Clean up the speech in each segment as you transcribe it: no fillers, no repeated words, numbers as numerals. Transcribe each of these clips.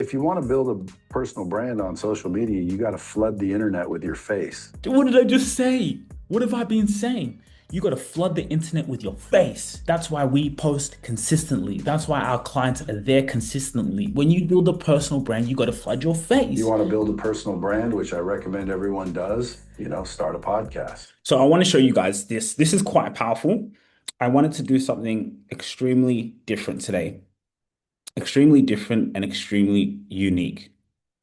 If you want to build a personal brand on social media, you got to flood the internet with your face. What did I just say? What have I been saying? You got to flood the internet with your face. That's why we post consistently. That's why our clients are there consistently. When you build a personal brand, you got to flood your You face. want to build a personal brand, which I recommend everyone does, start a podcast. So I want to show you guys this. This is quite powerful. I wanted to do something extremely different today. Extremely different and extremely unique.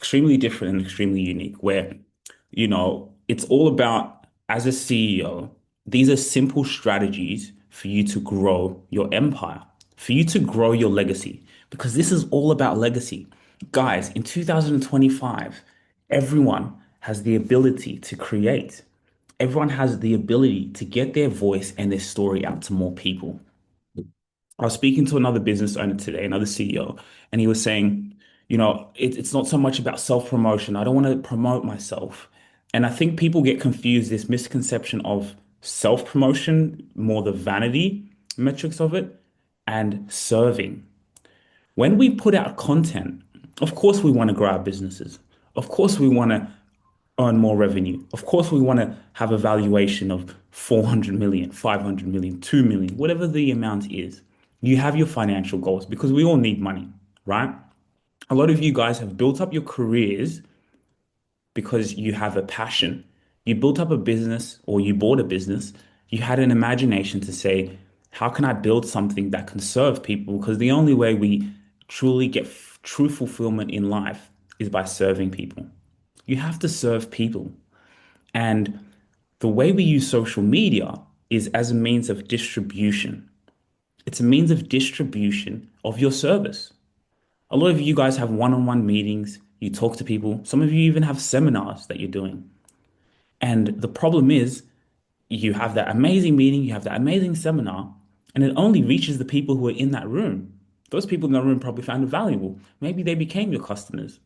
Extremely different and extremely unique, where, it's all about, as a CEO, these are simple strategies for you to grow your empire, for you to grow your legacy, because this is all about legacy. Guys, in 2025, everyone has the ability to create. Everyone has the ability to get their voice and their story out to more people. I was speaking to another business owner today, another CEO, and he was saying, it's not so much about self-promotion. I don't want to promote myself. And I think people get confused, this misconception of self-promotion, more the vanity metrics of it, and serving. When we put out content, of course we want to grow our businesses. Of course we want to earn more revenue. Of course we want to have a valuation of 400 million, 500 million, 2 million, whatever the amount is. You have your financial goals because we all need money, right? A lot of you guys have built up your careers because you have a passion. You built up a business or you bought a business. You had an imagination to say, how can I build something that can serve people? Because the only way we truly get true fulfillment in life is by serving people. You have to serve people. And the way we use social media is as a means of distribution. It's a means of distribution of your service. A lot of you guys have one-on-one meetings, you talk to people. Some of you even have seminars that you're doing. And the problem is, you have that amazing meeting, you have that amazing seminar, and it only reaches the people who are in that room. Those people in that room probably found it valuable. Maybe they became your customers.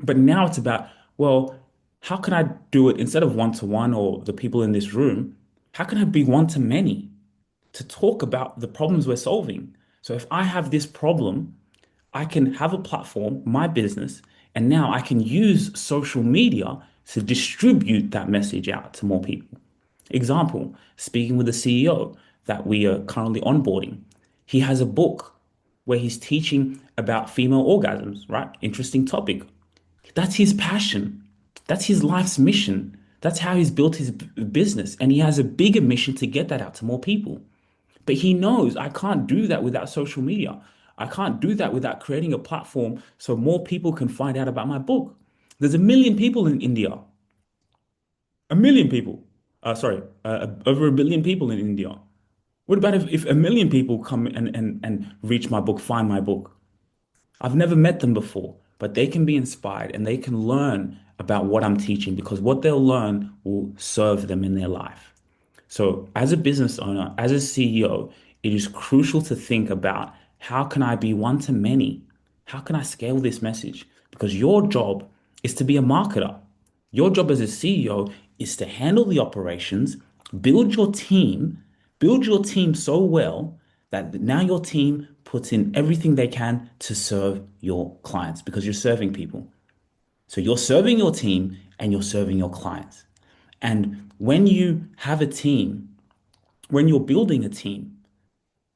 But now it's about, well, how can I do it instead of one to one or the people in this room? How can I be one to many to talk about the problems we're solving? So if I have this problem, I can have a platform, my business, and now I can use social media to distribute that message out to more people. Example, speaking with the CEO that we are currently onboarding. He has a book where he's teaching about female orgasms, right? Interesting topic. That's his passion. That's his life's mission. That's how he's built his business. And he has a bigger mission to get that out to more people. But he knows I can't do that without social media. I can't do that without creating a platform so more people can find out about my book. There's a million people in India. A million people. Over a billion people in India. What about if a million people come and reach my book, find my book? I've never met them before, but they can be inspired and they can learn about what I'm teaching because what they'll learn will serve them in their life. So, as a business owner, as a CEO, it is crucial to think about how can I be one to many? How can I scale this message? Because your job is to be a marketer. Your job as a CEO is to handle the operations, build your team, build your team so well that now your team puts in everything they can to serve your clients because you're serving people. So you're serving your team and you're serving your clients. And when you have a team, when you're building a team,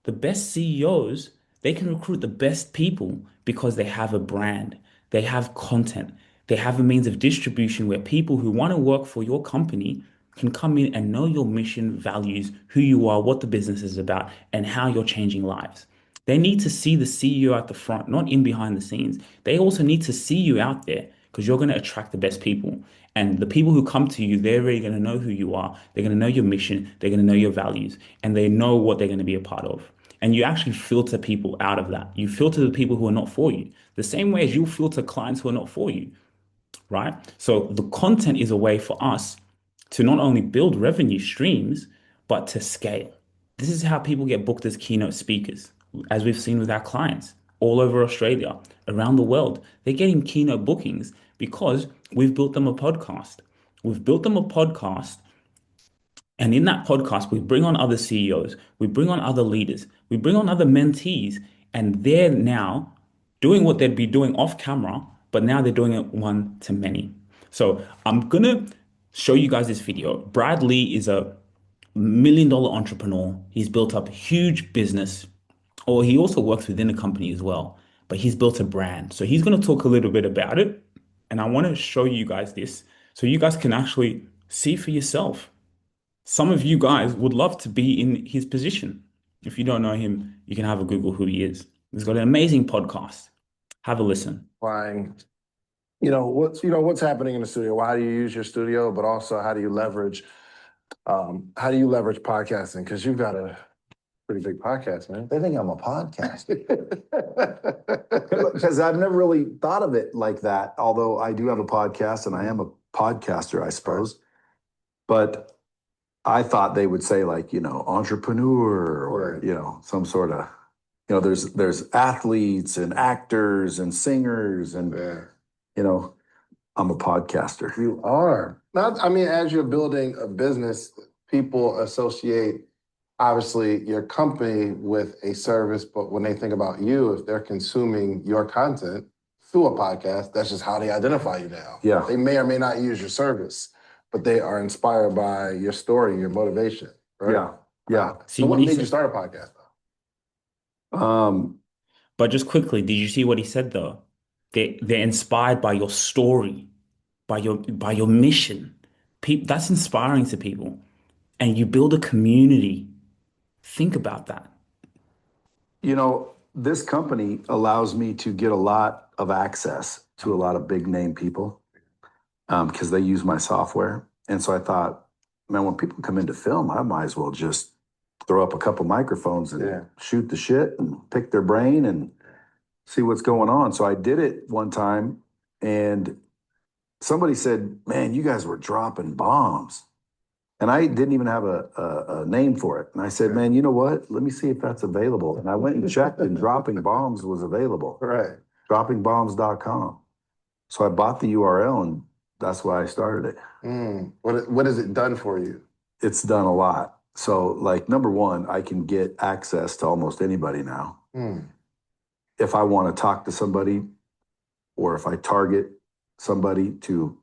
the best CEOs, they can recruit the best people because they have a brand, they have content, they have a means of distribution where people who want to work for your company can come in and know your mission, values, who you are, what the business is about, and how you're changing lives. They need to see the CEO at the front, not in behind the scenes. They also need to see you out there because you're going to attract the best people. And the people who come to you, they're really going to know who you are. They're going to know your mission. They're going to know your values, and they know what they're going to be a part of. And you actually filter people out of that. You filter the people who are not for you, the same way as you filter clients who are not for you, right? So the content is a way for us to not only build revenue streams, but to scale. This is how people get booked as keynote speakers, as we've seen with our clients all over Australia, around the world. They're getting keynote bookings because we've built them a podcast. We've built them a podcast, and in that podcast, we bring on other CEOs, we bring on other leaders, we bring on other mentees, and they're now doing what they'd be doing off camera, but now they're doing it one to many. So I'm gonna show you guys this video. Brad Lee is a million-dollar entrepreneur. He's built up a huge business, or he also works within a company as well, but he's built a brand. So he's going to talk a little bit about it. And I want to show you guys this so you guys can actually see for yourself. Some of you guys would love to be in his position. If you don't know him, you can have a Google who he is. He's got an amazing podcast. Have a listen. Flying. What's happening in the studio? How do you use your studio, but also how do you leverage podcasting? Because you've got a pretty big podcast, man. They think I'm a podcaster. Because I've never really thought of it like that, although I do have a podcast and I am a podcaster, I suppose. But I thought they would say like, entrepreneur or, some sort of, there's athletes and actors and singers and, I'm a podcaster. You are. As you're building a business, people associate obviously your company with a service, but when they think about you, if they're consuming your content through a podcast, that's just how they identify you now. Yeah. They may or may not use your service, but they are inspired by your story, your motivation. Right? Yeah. Yeah. See So what he made said? you start a podcast though? But just quickly, did you see what he said though? They're inspired by your story, by your mission. That's inspiring to people. And you build a community. Think about that. This company allows me to get a lot of access to a lot of big name people because they use my software. And so I thought, man, when people come in to film, I might as well just throw up a couple microphones and shoot the shit and pick their brain and see what's going on. So I did it one time and somebody said, man, you guys were dropping bombs. And I didn't even have a name for it. And I said, man, you know what? Let me see if that's available. And I went and checked and Dropping Bombs was available. Right. Droppingbombs.com. So I bought the URL and that's why I started it. What has it done for you? It's done a lot. So like number one, I can get access to almost anybody now. If I want to talk to somebody or if I target somebody to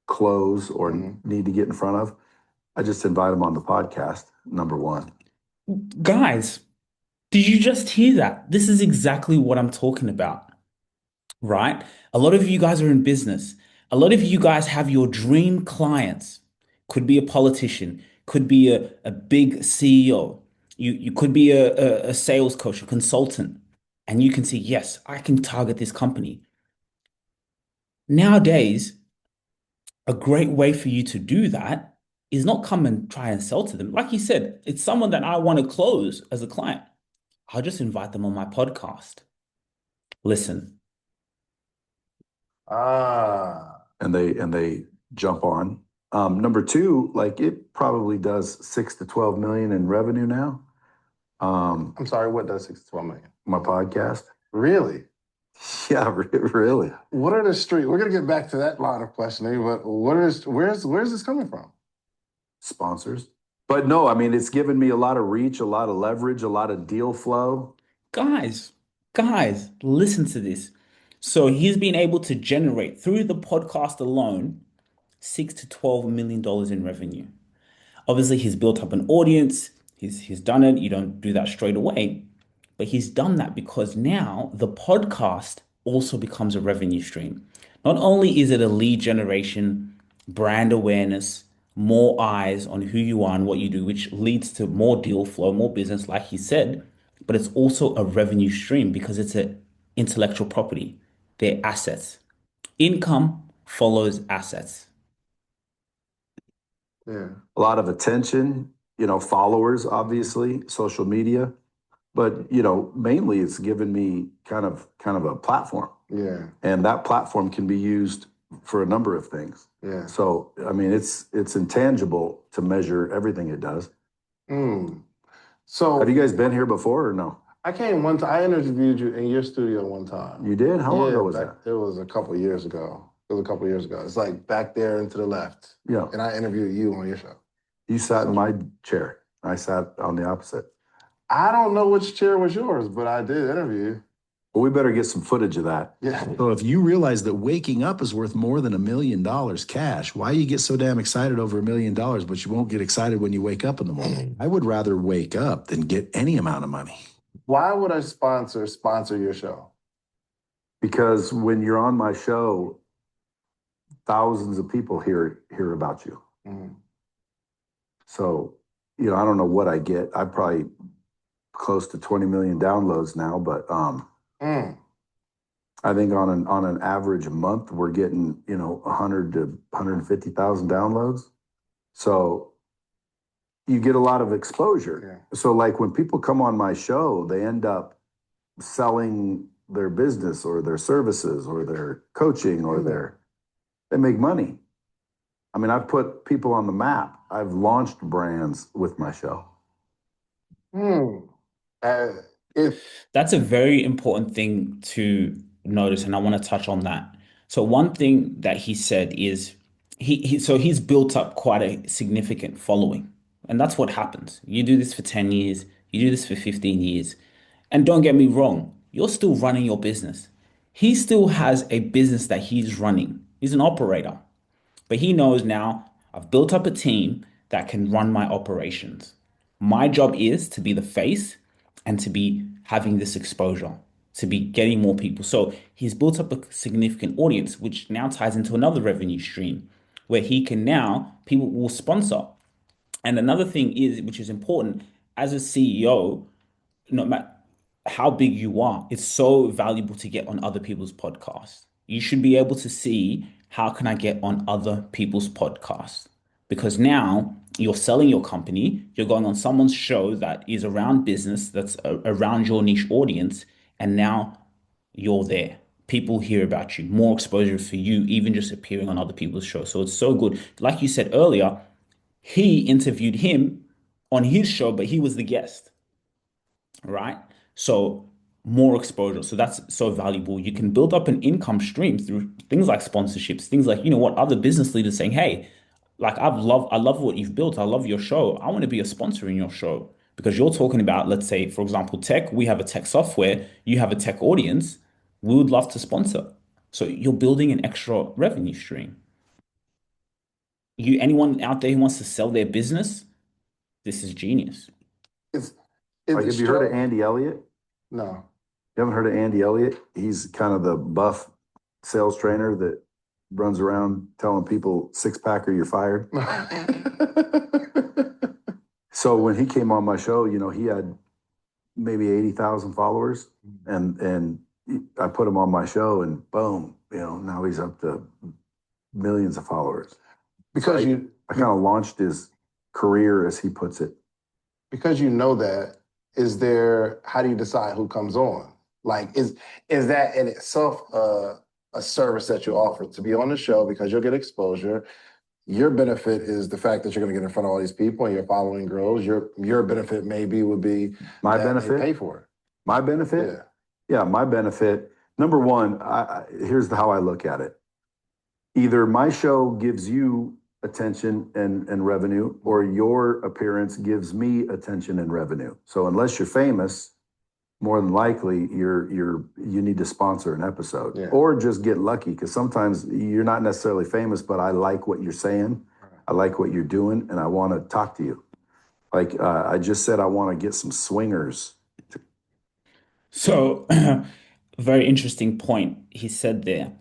close or need to get in front of, I just invite them on the podcast, number one. Guys, did you just hear that? This is exactly what I'm talking about, right? A lot of you guys are in business. A lot of you guys have your dream clients. Could be a politician, could be a big CEO. You could be a sales coach, a consultant, and you can see, yes, I can target this company. Nowadays, a great way for you to do that is not come and try and sell to them. Like you said, it's someone that I want to close as a client. I'll just invite them on my podcast. Listen. And they jump on. Number two, like it probably does 6 to 12 million in revenue now. I'm sorry, what does 6 to 12 million? My podcast. Really? Yeah, really. What are the streets? We're gonna get back to that line of questioning, but where's this coming from? Sponsors. But no, it's given me a lot of reach, a lot of leverage, a lot of deal flow. Guys, listen to this. So he's been able to generate through the podcast alone 6 to 12 million dollars in revenue. Obviously, he's built up an audience. He's done it. You don't do that straight away. But he's done that because now the podcast also becomes a revenue stream. Not only is it a lead generation, brand awareness, more eyes on who you are and what you do, which leads to more deal flow, more business, like he said, but it's also a revenue stream because it's an intellectual property. They're assets. Income follows assets. Yeah. A lot of attention, followers, obviously, social media. But, mainly it's given me kind of a platform. Yeah. And that platform can be used for a number of things. Yeah. So, it's intangible to measure everything it does. So have you guys been here before or no? I came one time. I interviewed you in your studio one time. You did? How long ago was that? It was a couple of years ago. It's like back there and to the left. Yeah. And I interviewed you on your show. You sat in my chair. I sat on the opposite. I don't know which chair was yours, but I did interview you. Well, we better get some footage of that. Yeah. So if you realize that waking up is worth more than $1 million cash, why you get so damn excited over $1 million, but you won't get excited when you wake up in the morning? I would rather wake up than get any amount of money. Why would a sponsor your show? Because when you're on my show, thousands of people hear about you. Mm. So, I don't know what I get. I probably close to 20 million downloads now, but I think on an average month we're getting 100 to 150,000 downloads. So you get a lot of exposure. Yeah. So like when people come on my show, they end up selling their business or their services or their coaching or they make money. I mean, I've put people on the map. I've launched brands with my show. That's a very important thing to notice, and I want to touch on that. So one thing that he said is he's built up quite a significant following. And that's what happens. You do this for 10 years, you do this for 15 years. And don't get me wrong, you're still running your business. He still has a business that he's running. He's an operator. But he knows now I've built up a team that can run my operations. My job is to be the face and to be having this exposure, to be getting more people. So he's built up a significant audience, which now ties into another revenue stream where he can now, people will sponsor. And another thing is, which is important, as a CEO, no matter how big you are, it's so valuable to get on other people's podcasts. You should be able to see how can I get on other people's podcasts? Because now you're selling your company, you're going on someone's show that is around business, that's around your niche audience, and now you're there. People hear about you, more exposure for you, even just appearing on other people's shows. So it's so good. Like you said earlier, he interviewed him on his show, but he was the guest, right? So more exposure. So that's so valuable. You can build up an income stream through things like sponsorships, things like, other business leaders saying, hey, like I love what you've built. I love your show. I want to be a sponsor in your show because you're talking about, let's say, for example, tech. We have a tech software. You have a tech audience. We would love to sponsor. So you're building an extra revenue stream. Anyone out there who wants to sell their business, this is genius. Have you heard of Andy Elliott? No. You haven't heard of Andy Elliott? He's kind of the buff sales trainer that runs around telling people 6-pack or you're fired. So when he came on my show, he had maybe 80,000 followers, and I put him on my show, and boom, now he's up to millions of followers. Because I kind of launched his career, as he puts it. Because that, how do you decide who comes on? Like, is that in itself a service that you offer to be on the show because you'll get exposure? Your benefit is the fact that you're going to get in front of all these people and your following grows. Your benefit maybe would be my benefit. Pay for it. My benefit? Yeah, my benefit. Number one, here's how I look at it. Either my show gives you attention and revenue, or your appearance gives me attention and revenue. So unless you're famous, more than likely you need to sponsor an episode, or just get lucky, because sometimes you're not necessarily famous, but I like what you're saying, I like what you're doing, and I want to talk to you. Like I just said, I want to get some swingers. So, very interesting point he said there.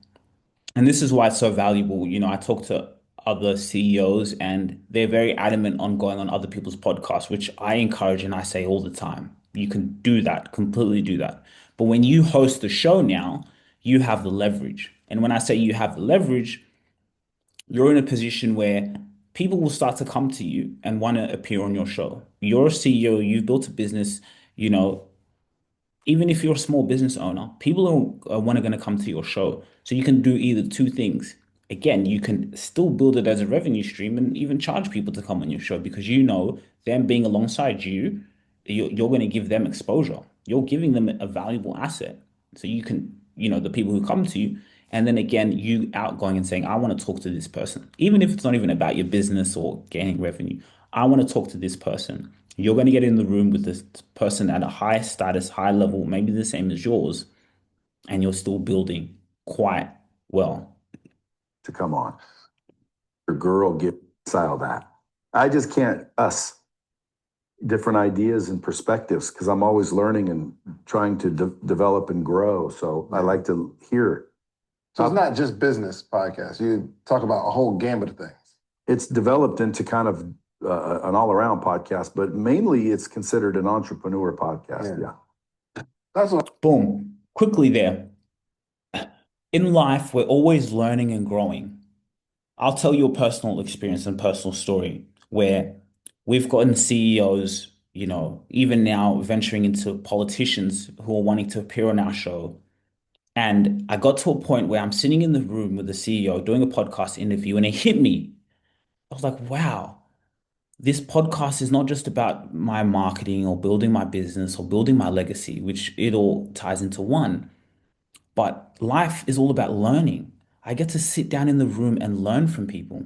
And this is why it's so valuable. I talk to other CEOs and they're very adamant on going on other people's podcasts, which I encourage and I say all the time. You can do that, completely do that. But when you host the show now, you have the leverage. And when I say you have the leverage, you're in a position where people will start to come to you and want to appear on your show. You're a CEO, you've built a business, even if you're a small business owner, people are going to come to your show. So you can do either two things. Again, you can still build it as a revenue stream and even charge people to come on your show because them being alongside you, you're going to give them exposure. You're giving them a valuable asset. So you can, the people who come to you, and then again, you outgoing and saying, I want to talk to this person, even if it's not even about your business or gaining revenue. I want to talk to this person. You're going to get in the room with this person at a high status, high level, maybe the same as yours. and you're still building quite well. To come on. Your girl get inside of that. I just can't different ideas and perspectives because I'm always learning and trying to develop and grow. So I like to hear. So it's not just business podcast. You talk about a whole gambit of things. It's developed into kind of an all-around podcast, but mainly it's considered an entrepreneur podcast. Yeah. That's what. Boom. Quickly there. In life, we're always learning and growing. I'll tell you a personal experience and personal story where we've gotten CEOs, even now venturing into politicians who are wanting to appear on our show. And I got to a point where I'm sitting in the room with the CEO doing a podcast interview and it hit me. I was like, wow, this podcast is not just about my marketing or building my business or building my legacy, which it all ties into one. But life is all about learning. I get to sit down in the room and learn from people.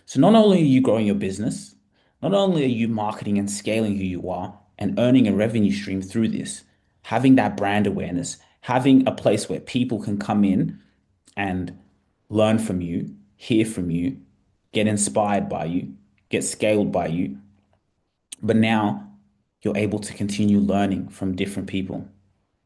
So not only are you growing your business, not only are you marketing and scaling who you are and earning a revenue stream through this, having that brand awareness, having a place where people can come in and learn from you, hear from you, get inspired by you, get scaled by you. But now you're able to continue learning from different people.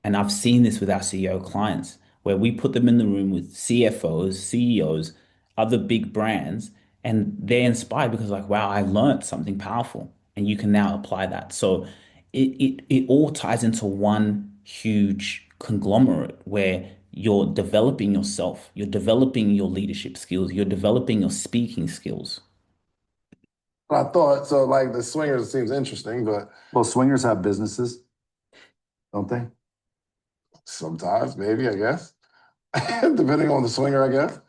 And I've seen this with our CEO clients, where we put them in the room with CFOs, CEOs, other big brands, and they're inspired because, like, wow, I learned something powerful, and you can now apply that. So it all ties into one huge conglomerate where you're developing yourself, you're developing your leadership skills, you're developing your speaking skills. I thought so. Like the swingers seems interesting, but Well, swingers have businesses, don't they? sometimes maybe I guess, depending on the swinger, I guess.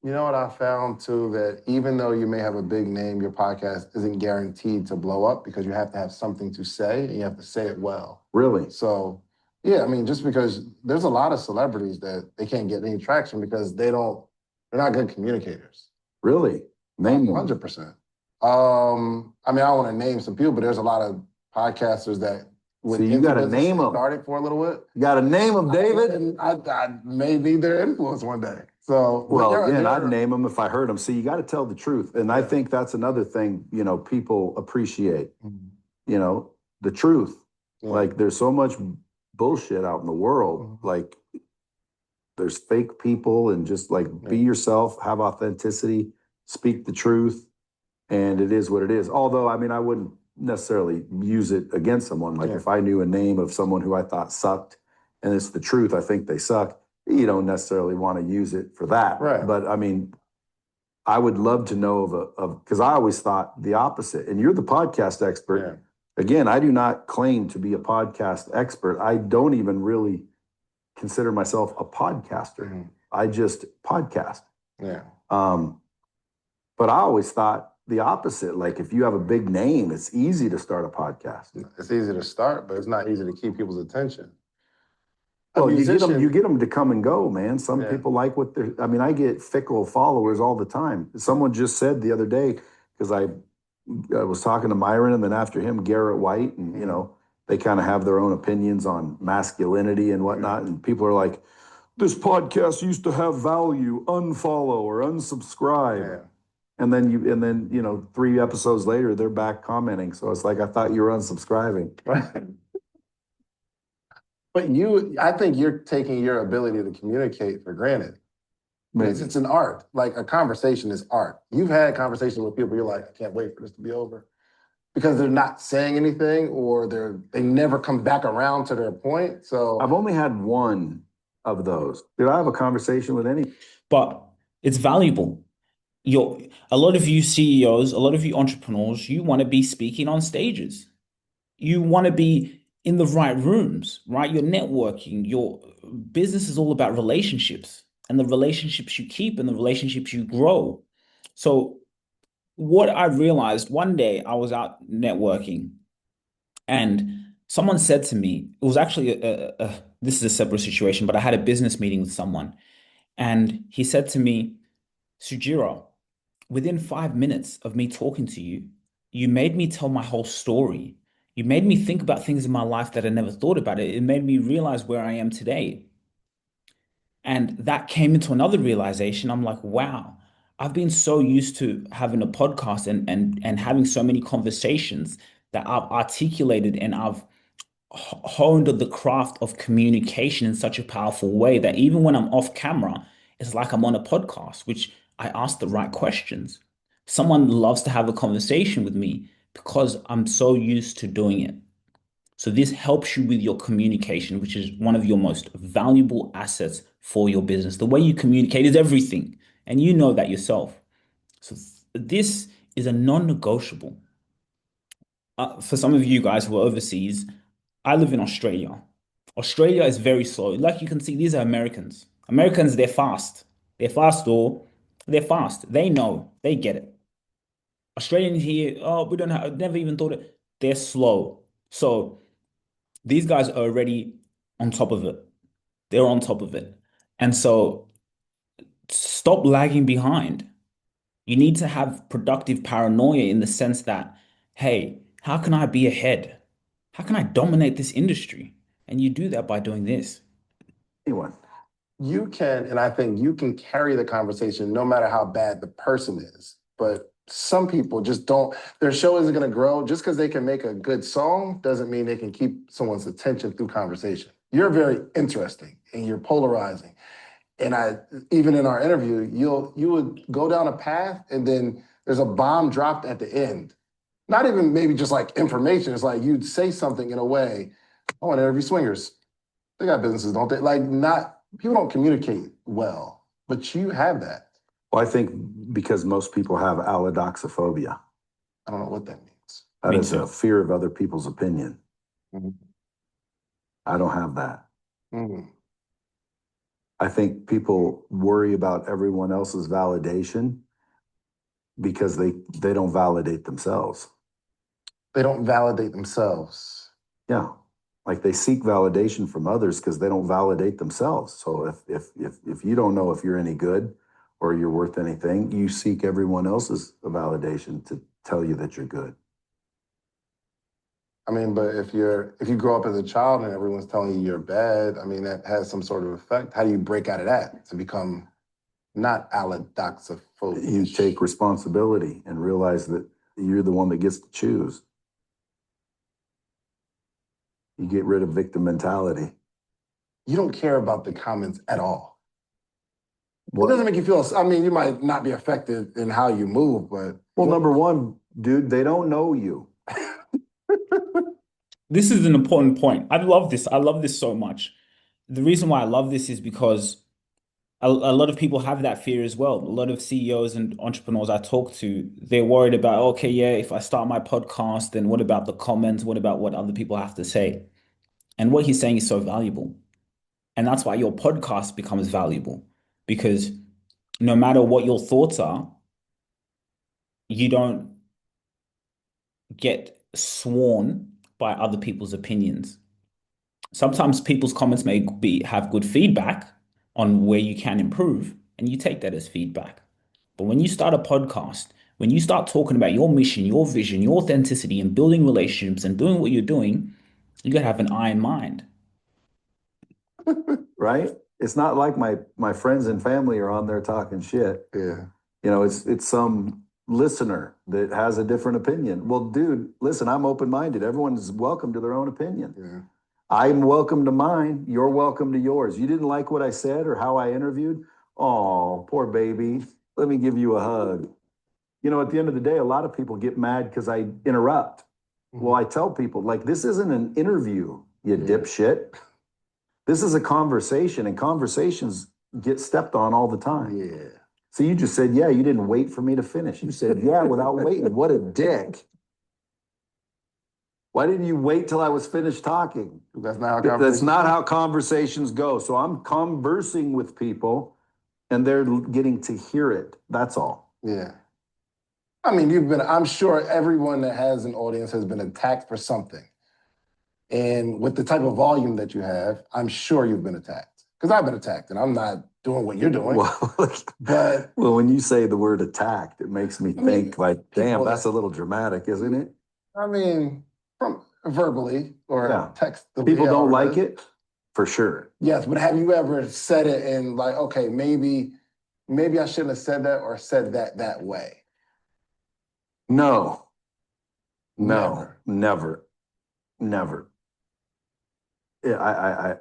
You know what I found too, that even though you may have a big name, your podcast isn't guaranteed to blow up because you have to have something to say and you have to say it well. Really? So yeah, I mean, just because there's a lot of celebrities that they can't get any traction because they're not good communicators. Really? Name one. 100%. I mean, I don't want to name some people, but there's a lot of podcasters that So you got to name them. Started for a little bit. You got to name them, David. And I may need their influence one day. So well, again, I'd name them if I heard them. So you got to tell the truth, and I think that's another thing. People appreciate. The truth. Yeah. Like there's so much bullshit out in the world. Mm-hmm. Like there's fake people, and just like be yourself, have authenticity, speak the truth, and it is what it is. Although, I mean, I wouldn't necessarily use it against someone. Like if I knew a name of someone who I thought sucked and it's the truth, I think they suck, you don't necessarily want to use it for that. Right. But I mean, I would love to know because I always thought the opposite. And you're the podcast expert. Yeah. Again, I do not claim to be a podcast expert. I don't even really consider myself a podcaster. Mm-hmm. I just podcast. Yeah. But I always thought the opposite. Like if you have a big name, it's easy to start a podcast. It's easy to start, but it's not easy to keep people's attention. Well, you get them to come and go, man. Some people like what they're. I mean, I get fickle followers all the time. Someone just said the other day, because I was talking to Myron, and then after him, Garrett White, and they kind of have their own opinions on masculinity and whatnot. And people are like, "This podcast used to have value. Unfollow or unsubscribe." Yeah. And then 3 episodes later, they're back commenting. So it's like, I thought you were unsubscribing. Right. But I think you're taking your ability to communicate for granted. It's an art. Like a conversation is art. You've had conversations with people, you're like, I can't wait for this to be over. Because they're not saying anything, or they never come back around to their point. So I've only had one of those. Did I have a conversation with any? But it's valuable. A lot of you CEOs, a lot of you entrepreneurs, you want to be speaking on stages. You want to be in the right rooms, right? You're networking. Your business is all about relationships, and the relationships you keep and the relationships you grow. So what I realized one day, I was out networking and someone said to me, it was actually this is a separate situation, but I had a business meeting with someone, and he said to me, Sugira, within 5 minutes of me talking to you, you made me tell my whole story. You made me think about things in my life that I never thought about. It made me realize where I am today. And that came into another realization. I'm like, wow, I've been so used to having a podcast and having so many conversations that I've articulated and I've honed the craft of communication in such a powerful way that even when I'm off camera, it's like I'm on a podcast, which I ask the right questions. Someone loves to have a conversation with me because I'm so used to doing it. So this helps you with your communication, which is one of your most valuable assets for your business. The way you communicate is everything, and you know that yourself. So this is a non-negotiable. For some of you guys who are overseas, I live in Australia. Australia is very slow. Like you can see, these are Americans. Americans, they're fast. They're fast, or they're fast. They know, they get it. Australians here, oh, we don't have, never even thought it. They're slow. So these guys are already on top of it. They're on top of it. And so stop lagging behind. You need to have productive paranoia in the sense that, hey, how can I be ahead? How can I dominate this industry? And you do that by doing this. Anyone. You can, and I think you can carry the conversation no matter how bad the person is. But some people just don't, their show isn't going to grow. Just because they can make a good song doesn't mean they can keep someone's attention through conversation. You're very interesting and you're polarizing. And even in our interview, you would go down a path and then there's a bomb dropped at the end. Not even maybe just like information. It's like you'd say something in a way, I want to interview swingers. They got businesses, don't they? Like people don't communicate well, but you have that. Well, I think because most people have allodoxophobia. I don't know what that means. That Me is too. a fear of other people's opinion. Mhm. I don't have that. Mhm. I think people worry about everyone else's validation because they don't validate themselves. They don't validate themselves. Yeah. Like they seek validation from others because they don't validate themselves. So if you don't know if you're any good or you're worth anything, you seek everyone else's validation to tell you that you're good. I mean, but if you grow up as a child and everyone's telling you you're bad, I mean, that has some sort of effect. How do you break out of that to become not allodoxophobic? You take responsibility and realize that you're the one that gets to choose. You get rid of victim mentality. You don't care about the comments at all. Well, It doesn't make you feel, I mean, you might not be affected in how you move, but. well, number one, dude, they don't know you. This is an important point. I love this. I love this so much. The reason why I love this is because a lot of people have that fear as well. A lot of CEOs and entrepreneurs I talk to, they're worried about, okay, yeah, if I start my podcast, then what about the comments? What about what other people have to say? And what he's saying is so valuable. And that's why your podcast becomes valuable because no matter what your thoughts are, you don't get sworn by other people's opinions. Sometimes people's comments may have good feedback on where you can improve, and you take that as feedback. But when you start a podcast, when you start talking about your mission, your vision, your authenticity, and building relationships and doing what you're doing, you gotta have an iron mind. Right? It's not like my friends and family are on there talking shit. Yeah. You know, it's some listener that has a different opinion. Well, dude, listen, I'm open-minded. Everyone's welcome to their own opinion. Yeah. I'm welcome to mine. You're welcome to yours. You didn't like what I said or how I interviewed? Oh, poor baby. Let me give you a hug. You know, at the end of the day, a lot of people get mad because I interrupt. Well, I tell people, like, this isn't an interview, you dipshit. This is a conversation, and conversations get stepped on all the time. Yeah. So you just said, yeah, you didn't wait for me to finish. You said, yeah, without waiting. What a dick. Why didn't you wait till I was finished talking? That's not how That's conversations not how conversations go. So I'm conversing with people and they're getting to hear it. That's all. Yeah. I mean, I'm sure everyone that has an audience has been attacked for something. And with the type of volume that you have, I'm sure you've been attacked. Because I've been attacked and I'm not doing what you're doing. But well, when you say the word attacked, it makes me think like, damn, that's a little dramatic, isn't it? I mean, from verbally or Yeah. text. People don't like it for sure. Yes, but have you ever said it and like, okay, maybe I shouldn't have said that or said that way? No, Never. never, never. Yeah,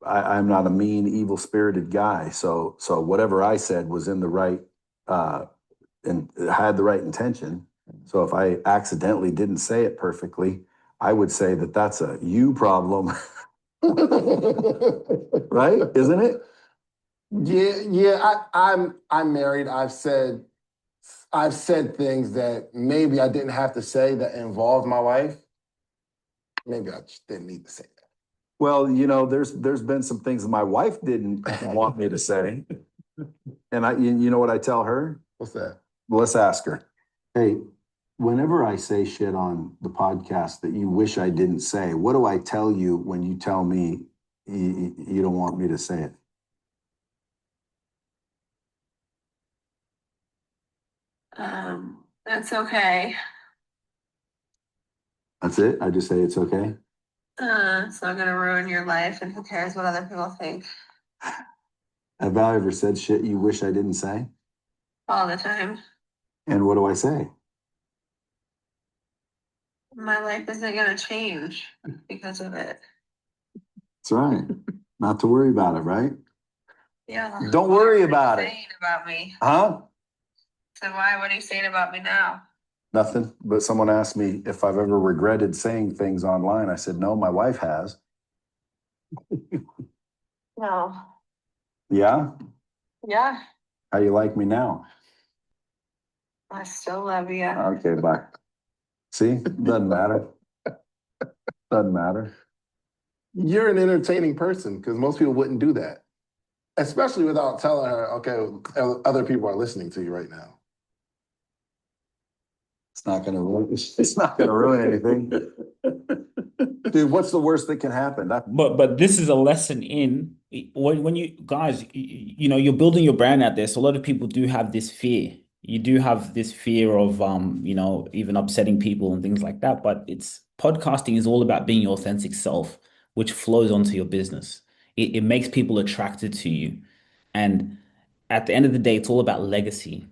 I'm not a mean, evil-spirited guy. So whatever I said was in the right, and had the right intention. So if I accidentally didn't say it perfectly, I would say that that's a you problem, right? Isn't it? Yeah. I'm married. I've said things that maybe I didn't have to say that involved my wife. Maybe I just didn't need to say that. Well, there's been some things that my wife didn't want me to say, and you know what I tell her? What's that? Well, let's ask her. Hey, whenever I say shit on the podcast that you wish I didn't say, what do I tell you when you tell me you don't want me to say it? That's okay. That's it? I just say it's okay? It's not gonna ruin your life, and who cares what other people think? Have I ever said shit you wish I didn't say? All the time. And what do I say? My life isn't gonna change because of it. That's right. Not to worry about it, right? Yeah. Don't worry What about are you it. saying about me? Huh? So why? What are you saying about me now? Nothing. But someone asked me if I've ever regretted saying things online. I said, no, my wife has. No. Yeah? Yeah. How you like me now? I still love you. Okay, bye. See? Doesn't matter. Doesn't matter. You're an entertaining person because most people wouldn't do that, especially without telling her, okay, other people are listening to you right now. It's not gonna ruin anything. Dude, what's the worst that can happen? But this is a lesson in when you guys, you're building your brand out there. So a lot of people do have this fear. You do have this fear of even upsetting people and things like that. But it's podcasting is all about being your authentic self, which flows onto your business. It makes people attracted to you. And at the end of the day, it's all about legacy,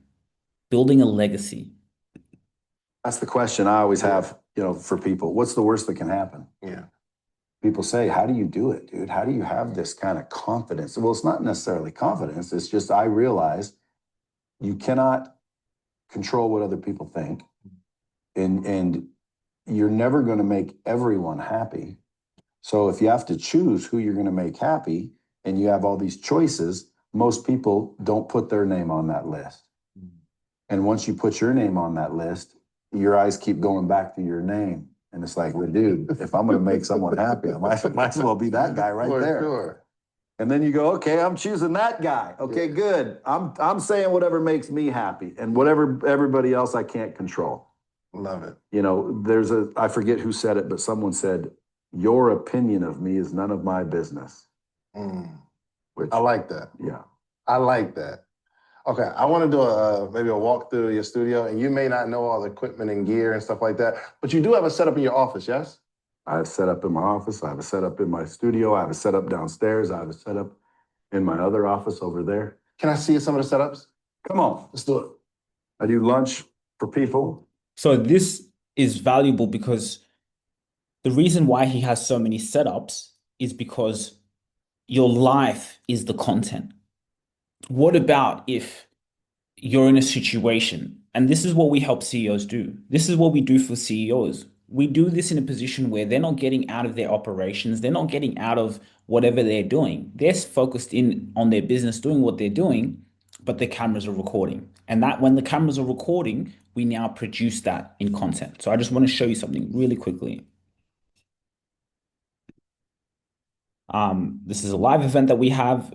building a legacy. That's the question I always have, for people. What's the worst that can happen? Yeah. People say, how do you do it, dude? How do you have this kind of confidence? Well, it's not necessarily confidence. It's just I realize you cannot control what other people think. And you're never going to make everyone happy. So if you have to choose who you're going to make happy and you have all these choices, most people don't put their name on that list. And once you put your name on that list, your eyes keep going back to your name. And it's like, well, dude, if I'm going to make someone happy, I might as well be that guy right there. Sure. And then you go, okay, I'm choosing that guy. Okay, good. I'm saying whatever makes me happy and whatever everybody else I can't control. Love it. I forget who said it, but someone said, your opinion of me is none of my business. Which, I like that. Yeah. I like that. Okay, I want to do maybe a walk through your studio, and you may not know all the equipment and gear and stuff like that, but you do have a setup in your office, yes? I have a setup in my office. I have a setup in my studio. I have a setup downstairs. I have a setup in my other office over there. Can I see some of the setups? Come on. Let's do it. I do lunch for people. So this is valuable because the reason why he has so many setups is because your life is the content. What about if you're in a situation, and this is what we help CEOs do. This is what we do for CEOs. We do this in a position where they're not getting out of their operations. They're not getting out of whatever they're doing. They're focused in on their business, doing what they're doing, but the cameras are recording. And that when the cameras are recording, we now produce that in content. So I just want to show you something really quickly. This is a live event that we have.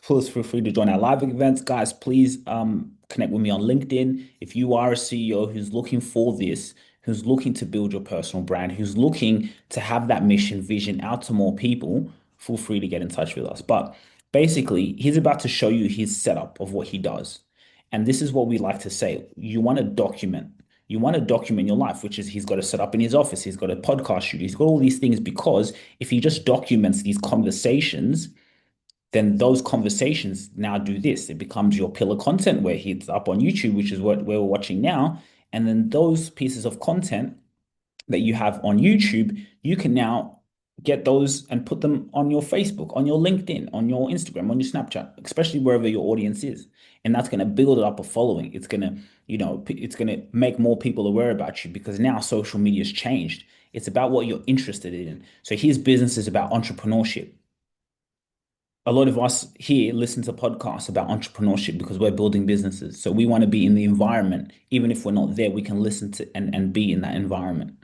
Please feel free to join our live events. Guys, please connect with me on LinkedIn. If you are a CEO who's looking for this, who's looking to build your personal brand, who's looking to have that mission vision out to more people, feel free to get in touch with us. But basically, he's about to show you his setup of what he does. And this is what we like to say. You want to document. You want to document your life, which is he's got to set up in his office, he's got a podcast shoot, he's got all these things because if he just documents these conversations, then those conversations now do this. It becomes your pillar content where it's up on YouTube, which is what we're watching now. And then those pieces of content that you have on YouTube, you can now get those and put them on your Facebook, on your LinkedIn, on your Instagram, on your Snapchat, especially wherever your audience is. And that's going to build up a following. It's going to, it's going to make more people aware about you because now social media has changed. It's about what you're interested in. So his business is about entrepreneurship. A lot of us here listen to podcasts about entrepreneurship because we're building businesses. So we want to be in the environment. Even if we're not there, we can listen to and be in that environment.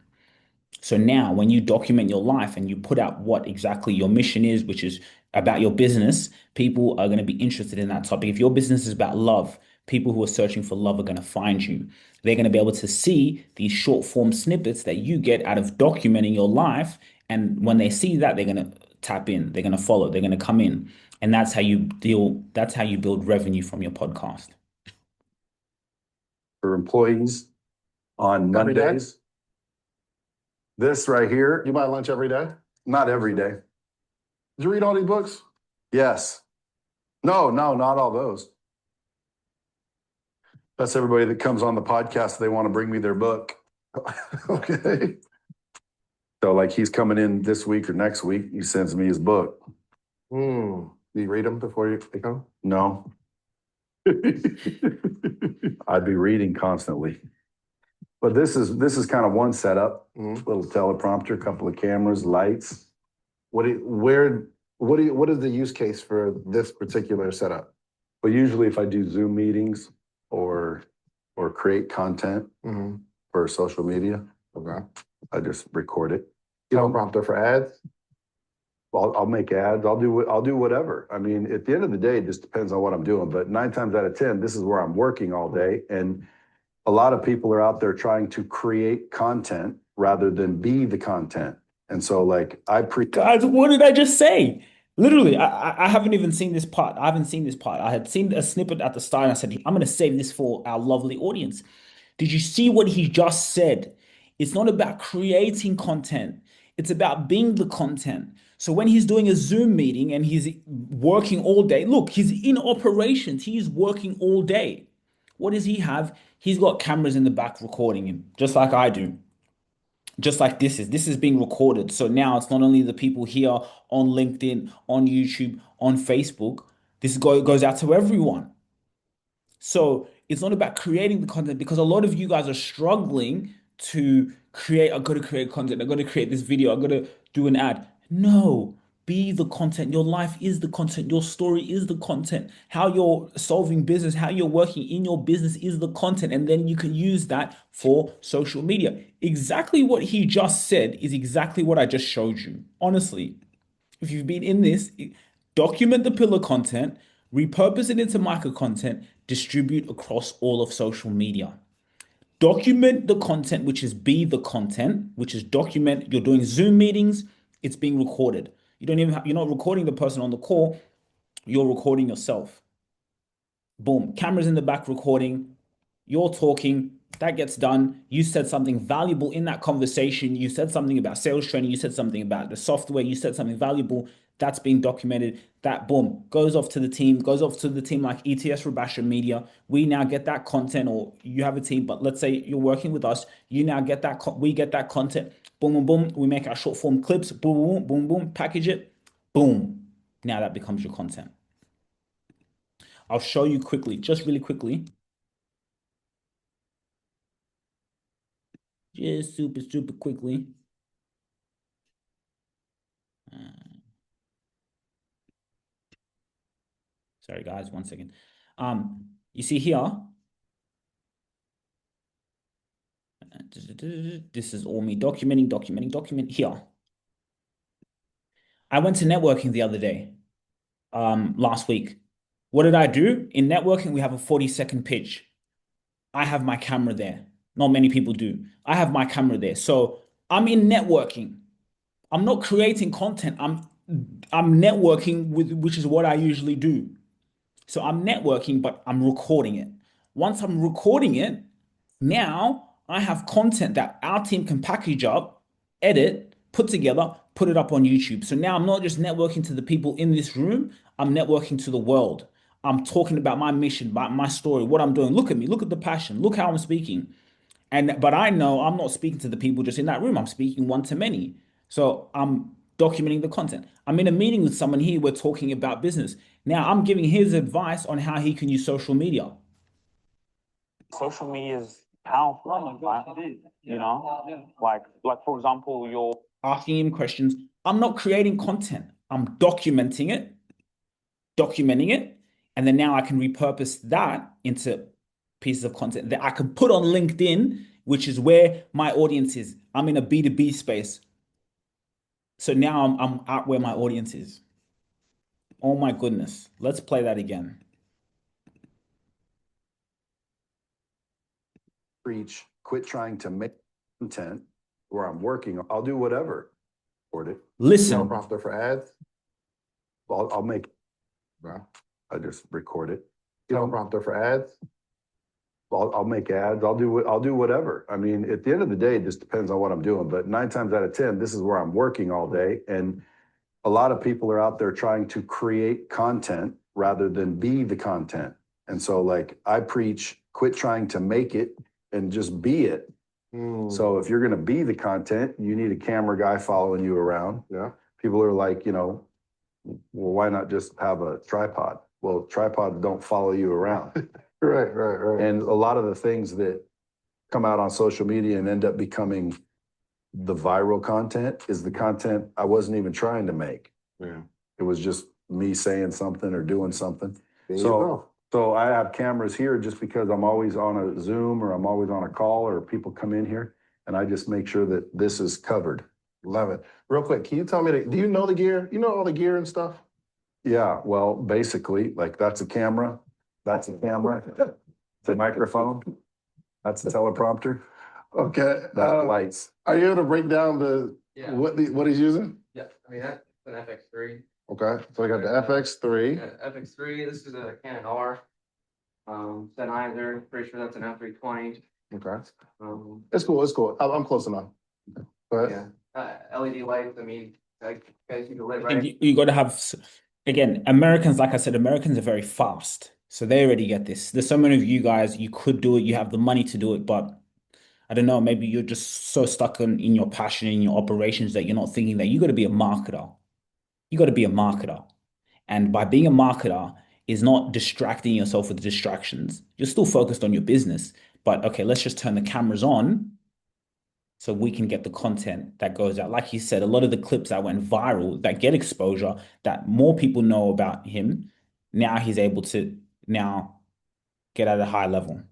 So now when you document your life and you put out what exactly your mission is, which is about your business, people are going to be interested in that topic. If your business is about love, people who are searching for love are going to find you. They're going to be able to see these short form snippets that you get out of documenting your life. And when they see that, they're going to tap in, they're going to follow, they're going to come in. And that's how you build revenue from your podcast. For employees on Every day? Mondays. This right here, You buy lunch every day? not every day. Did you read all these books? Yes. No, not all those. That's everybody that comes on the podcast. They want to bring me their book. Okay. So like he's coming in this week or next week. He sends me his book. Do you read them before they come? No. I'd be reading constantly. But this is kind of one setup. Little teleprompter, a couple of cameras, lights. What is the use case for this particular setup? But usually if I do Zoom meetings or create content for social media, Okay. I just record it. Teleprompter for ads? I'll make ads. I'll do whatever. I mean, at the end of the day, it just depends on what I'm doing. But 9 times out of 10, this is where I'm working all day. And a lot of people are out there trying to create content rather than be the content. And so like Guys, what did I just say? Literally, I haven't even seen this part. I haven't seen this part. I had seen a snippet at the start and I said, I'm going to save this for our lovely audience. Did you see what he just said? It's not about creating content. It's about being the content. So when he's doing a Zoom meeting and he's working all day, look, he's in operations. He's working all day. What does he have? He's got cameras in the back recording him, just like I do. Just like this is being recorded. So now it's not only the people here on LinkedIn, on YouTube, on Facebook. This goes out to everyone. So it's not about creating the content because a lot of you guys are struggling to create. I've got to create content. I've got to create this video. I've got to do an ad. No, be the content. Your life is the content. Your story is the content. How you're solving business, how you're working in your business is the content. And then you can use that for social media. Exactly what he just said is exactly what I just showed you. Honestly, if you've been in this, document the pillar content, repurpose it into micro content, distribute across all of social media. Document the content, which is be the content, which is document. You're doing Zoom meetings, it's being recorded. You're not recording the person on the call, you're recording yourself. Boom, cameras in the back recording, you're talking, that gets done. You said something valuable in that conversation. You said something about sales training. You said something about the software. You said something valuable. That's being documented. That boom goes off to the team, like ETS Rubasha Media. We now get that content, or you have a team, but let's say you're working with us. You now get that, we get that content. Boom, boom, boom. We make our short form clips. Boom, boom, boom, boom. Package it. Boom. Now that becomes your content. I'll show you quickly, just really quickly. Just super quickly. Sorry, guys, 1 second. You see here, this is all me document here. I went to networking the other day, last week. What did I do? In networking, we have a 40-second pitch. I have my camera there. Not many people do. I have my camera there. So I'm in networking. I'm not creating content. I'm networking with, which is what I usually do. So I'm networking, but I'm recording it. Once I'm recording it, now I have content that our team can package up, edit, put together, put it up on YouTube. So now I'm not just networking to the people in this room, I'm networking to the world. I'm talking about my mission, about my story, what I'm doing. Look at me, look at the passion, look how I'm speaking. But I know I'm not speaking to the people just in that room. I'm speaking one to many. So I'm documenting the content. I'm in a meeting with someone here. We're talking about business. Now I'm giving his advice on how he can use social media. Social media is powerful, you know, like for example, you're Asking him questions. I'm not creating content. I'm documenting it, and then now I can repurpose that into pieces of content that I can put on LinkedIn, which is where my audience is. I'm in a B2B space. So now I'm out where my audience is. Oh my goodness. Let's play that again. Preach, quit trying to make content where I'm working. I'll do whatever for it. Listen. Teleprompter for ads. I'll make, Bro. I just record it. Teleprompter for ads. I'll make ads. I'll do whatever. I mean, at the end of the day, it just depends on what I'm doing. But 9 times out of 10, this is where I'm working all day. And a lot of people are out there trying to create content rather than be the content. And so, like, I preach, quit trying to make it and just be it. So if you're going to be the content, you need a camera guy following you around. Yeah. People are like, well, why not just have a tripod? Well, tripods don't follow you around. Right. And a lot of the things that come out on social media and end up becoming the viral content is the content I wasn't even trying to make. Yeah. It was just me saying something or doing something. There you So, go. so I have cameras here just because I'm always on a Zoom or I'm always on a call or people come in here, and I just make sure that this is covered. Love it. Real quick, can you tell me, do you know the gear? You know all the gear and stuff? Yeah, well, basically, like that's a camera, that's a camera, it's a microphone, that's a teleprompter, Okay. that's lights. Are you able to break down Yeah. what he's using? Yeah, I mean, that's an FX3. Okay, so we got the FX3. Yeah, FX3, this is a Canon R. Sennheiser, pretty sure that's an F320. Okay. It's It's cool. I'm close enough. Go ahead. yeah, LED lights, I mean, like, guys, you can live I think right. you got to have, again, Americans, like I said, Americans are very fast. So they already get this. There's so many of you guys, you could do it, you have the money to do it, but I don't know, maybe you're just so stuck in your passion, in your operations that you're not thinking that you got to be a marketer. You got to be a marketer. And by being a marketer is not distracting yourself with distractions. You're still focused on your business, but okay, let's just turn the cameras on so we can get the content that goes out. Like you said, a lot of the clips that went viral, that get exposure, that more people know about him, now he's able to now get at a high level.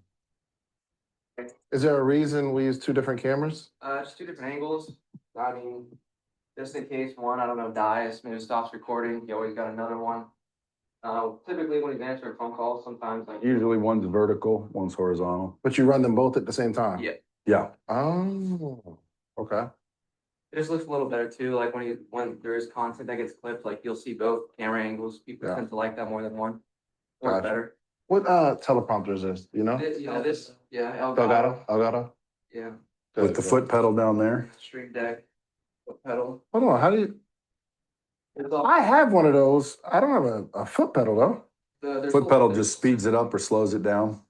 Is there a reason we use two different cameras? Just two different angles. I mean, just in case one, I don't know, dies, maybe stops recording, you always got another one. Typically when he's answering phone calls, sometimes like. Usually one's vertical, one's horizontal. But you run them both at the same time? Yeah. Yeah. Oh, okay. It just looks a little better too, like when there is content that gets clipped, like you'll see both camera angles. People Yeah. tend to like that more than one. Or Gotcha. better. What teleprompter is this? You know? Elgato? Yeah, With the foot pedal down there. Stream Deck, foot pedal. Hold on, how do you? It's all- I have one of those. I don't have a foot pedal though. there's Foot a- pedal just speeds it up or slows it down.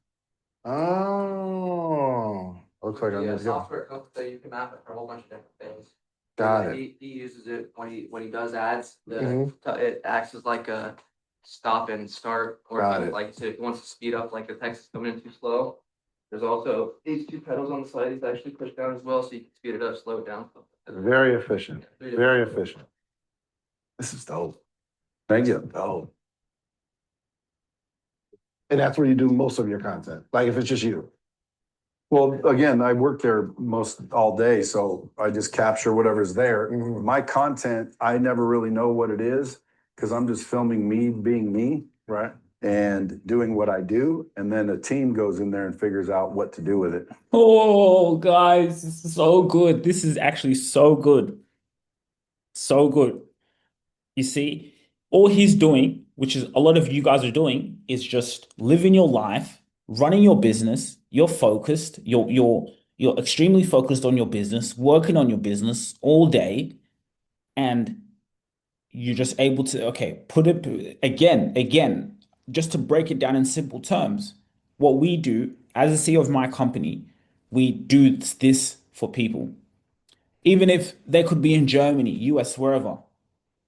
Oh, looks like I Yeah, need to go. software comes that you can map it for a whole bunch of different things. Got it. He uses it when he does ads. Mhm. It acts as like a stop and start, or Got if it. like to wants to speed up, like the text is coming in too slow. There's also these two pedals on the side. These actually push down as well, so you can speed it up, slow it down. Very efficient. Very efficient. This is dope. Thank you. Oh. And that's where you do most of your content. Like if it's just you. Well, again, I work there most all day, so I just capture whatever's there. Mhm. My content, I never really know what it is because I'm just filming me being me Right. and doing what I do. And then a team goes in there and figures out what to do with it. Oh, guys, this is so good. This is actually so good. So good. You see, all he's doing, which is a lot of you guys are doing, is just living your life, running your business. You're focused. You're extremely focused on your business, working on your business all day, and you're just able to, okay, put it again, just to break it down in simple terms. What we do as a CEO of my company, we do this for people. Even if they could be in Germany, US, wherever.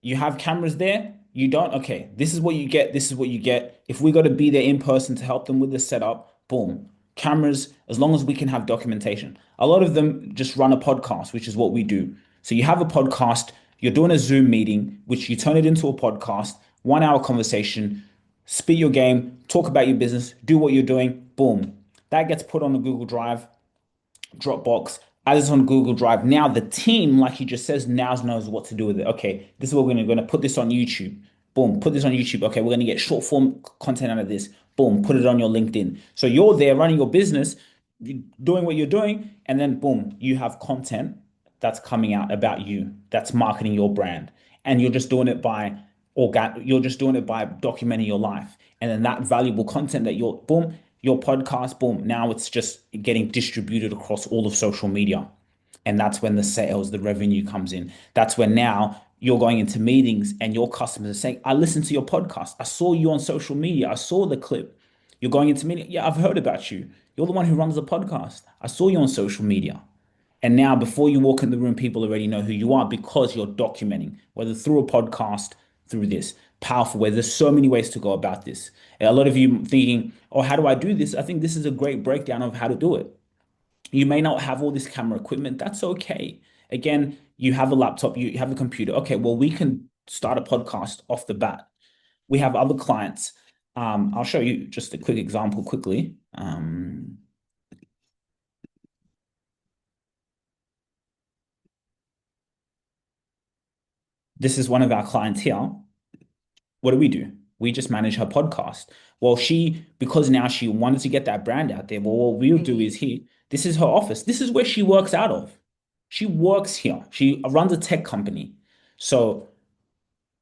You have cameras there, you don't, okay, this is what you get, this is what you get. If we got to be there in person to help them with the setup, boom. Cameras, as long as we can have documentation. A lot of them just run a podcast, which is what we do. So you have a podcast, you're doing a Zoom meeting, which you turn it into a podcast, 1 hour conversation, spit your game, talk about your business, do what you're doing, boom. That gets put on the Google Drive, Dropbox, as it's on Google Drive. Now the team, like he just says, now knows what to do with it. Okay, this is what we're going to put this on YouTube. Boom, put this on YouTube. Okay, we're going to get short form content out of this. Boom, put it on your LinkedIn. So you're there running your business, doing what you're doing, and then boom, you have content that's coming out about you, that's marketing your brand, and you're just doing it by you're just doing it by documenting your life, and then that valuable content that you're boom, your podcast, boom, now it's just getting distributed across all of social media. And that's when the sales, the revenue comes in. That's when now you're going into meetings and your customers are saying, I listened to your podcast. I saw you on social media. I saw the clip. You're going into meeting. Yeah, I've heard about you. You're the one who runs the podcast. I saw you on social media. And now, before you walk in the room, people already know who you are because you're documenting, whether through a podcast, through this powerful way. There's so many ways to go about this. And a lot of you thinking, oh, how do I do this? I think this is a great breakdown of how to do it. You may not have all this camera equipment. That's okay. Again, you have a laptop, you have a computer. Okay, well, we can start a podcast off the bat. We have other clients. I'll show you just a quick example quickly. This is one of our clients here. What do? We just manage her podcast. Well, because now she wanted to get that brand out there, well, what we'll do is here, this is her office. This is where she works out of. She works here. She runs a tech company. So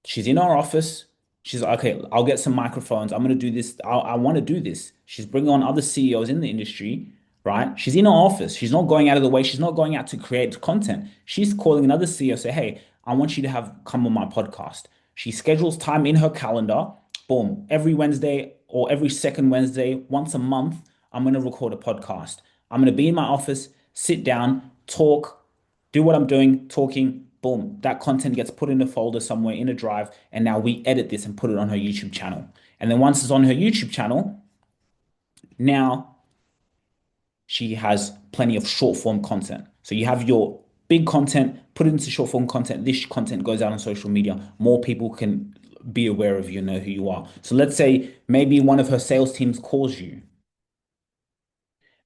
she's in our office. She's like, okay, I'll get some microphones. I'm going to do this. I want to do this. She's bringing on other CEOs in the industry, right? She's in our office. She's not going out of the way. She's not going out to create content. She's calling another CEO, say, hey, I want you to have come on my podcast. She schedules time in her calendar. Boom. Every Wednesday or every second Wednesday, once a month, I'm going to record a podcast. I'm going to be in my office, sit down, talk, do what I'm doing, talking, boom, that content gets put in a folder somewhere in a drive, and now we edit this and put it on her YouTube channel. And then once it's on her YouTube channel, now she has plenty of short form content. So you have your big content, put it into short form content. This content goes out on social media. More people can be aware of you, know who you are. So let's say maybe one of her sales teams calls you.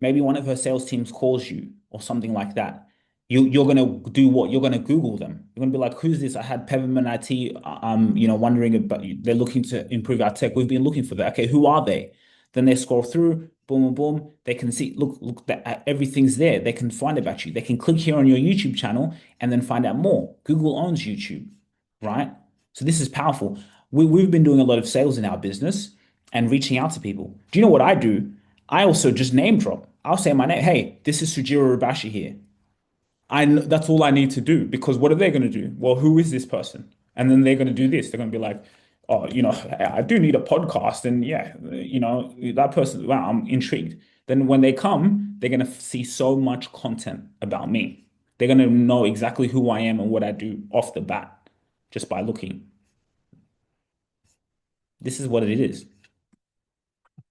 Maybe one of her sales teams calls you or something like that. You're gonna do what? You're gonna Google them. You're gonna be like, "Who's this?" I had Peppermint IT. Wondering about. They're looking to improve our tech. We've been looking for that. Okay, who are they? Then they scroll through. Boom, boom, boom. They can see. Look. That everything's there. They can find about you. They can click here on your YouTube channel and then find out more. Google owns YouTube, right? So this is powerful. We've been doing a lot of sales in our business and reaching out to people. Do you know what I do? I also just name drop. I'll say my name. Hey, this is Sugira Rubasha here. That's all I need to do because what are they going to do? Well, who is this person? And then they're going to do this. They're going to be like, oh, I do need a podcast. And yeah, that person, wow, I'm intrigued. Then when they come, they're going to see so much content about me. They're going to know exactly who I am and what I do off the bat just by looking. This is what it is.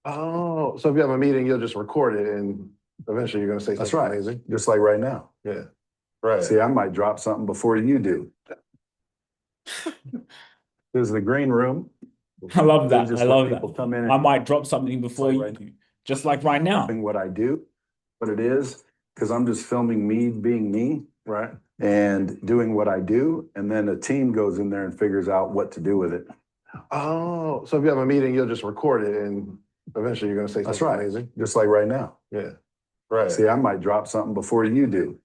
Oh, so if you have a meeting, you'll just record it and eventually you're going to say That's something right. amazing. Just like right now. Yeah. Right. See, I might drop something before you do. This is the green room. I love This is that. just I where love people that. come in I and might drop something before you do, just like right now. doing what I do, what it is, because I'm just filming me being me, Right. and doing what I do, and then a team goes in there and figures out what to do with it. Oh, so if you have a meeting, you'll just record it and eventually you're going to say That's something right. amazing. Just like right now. Yeah. Right. See, I might drop something before you do.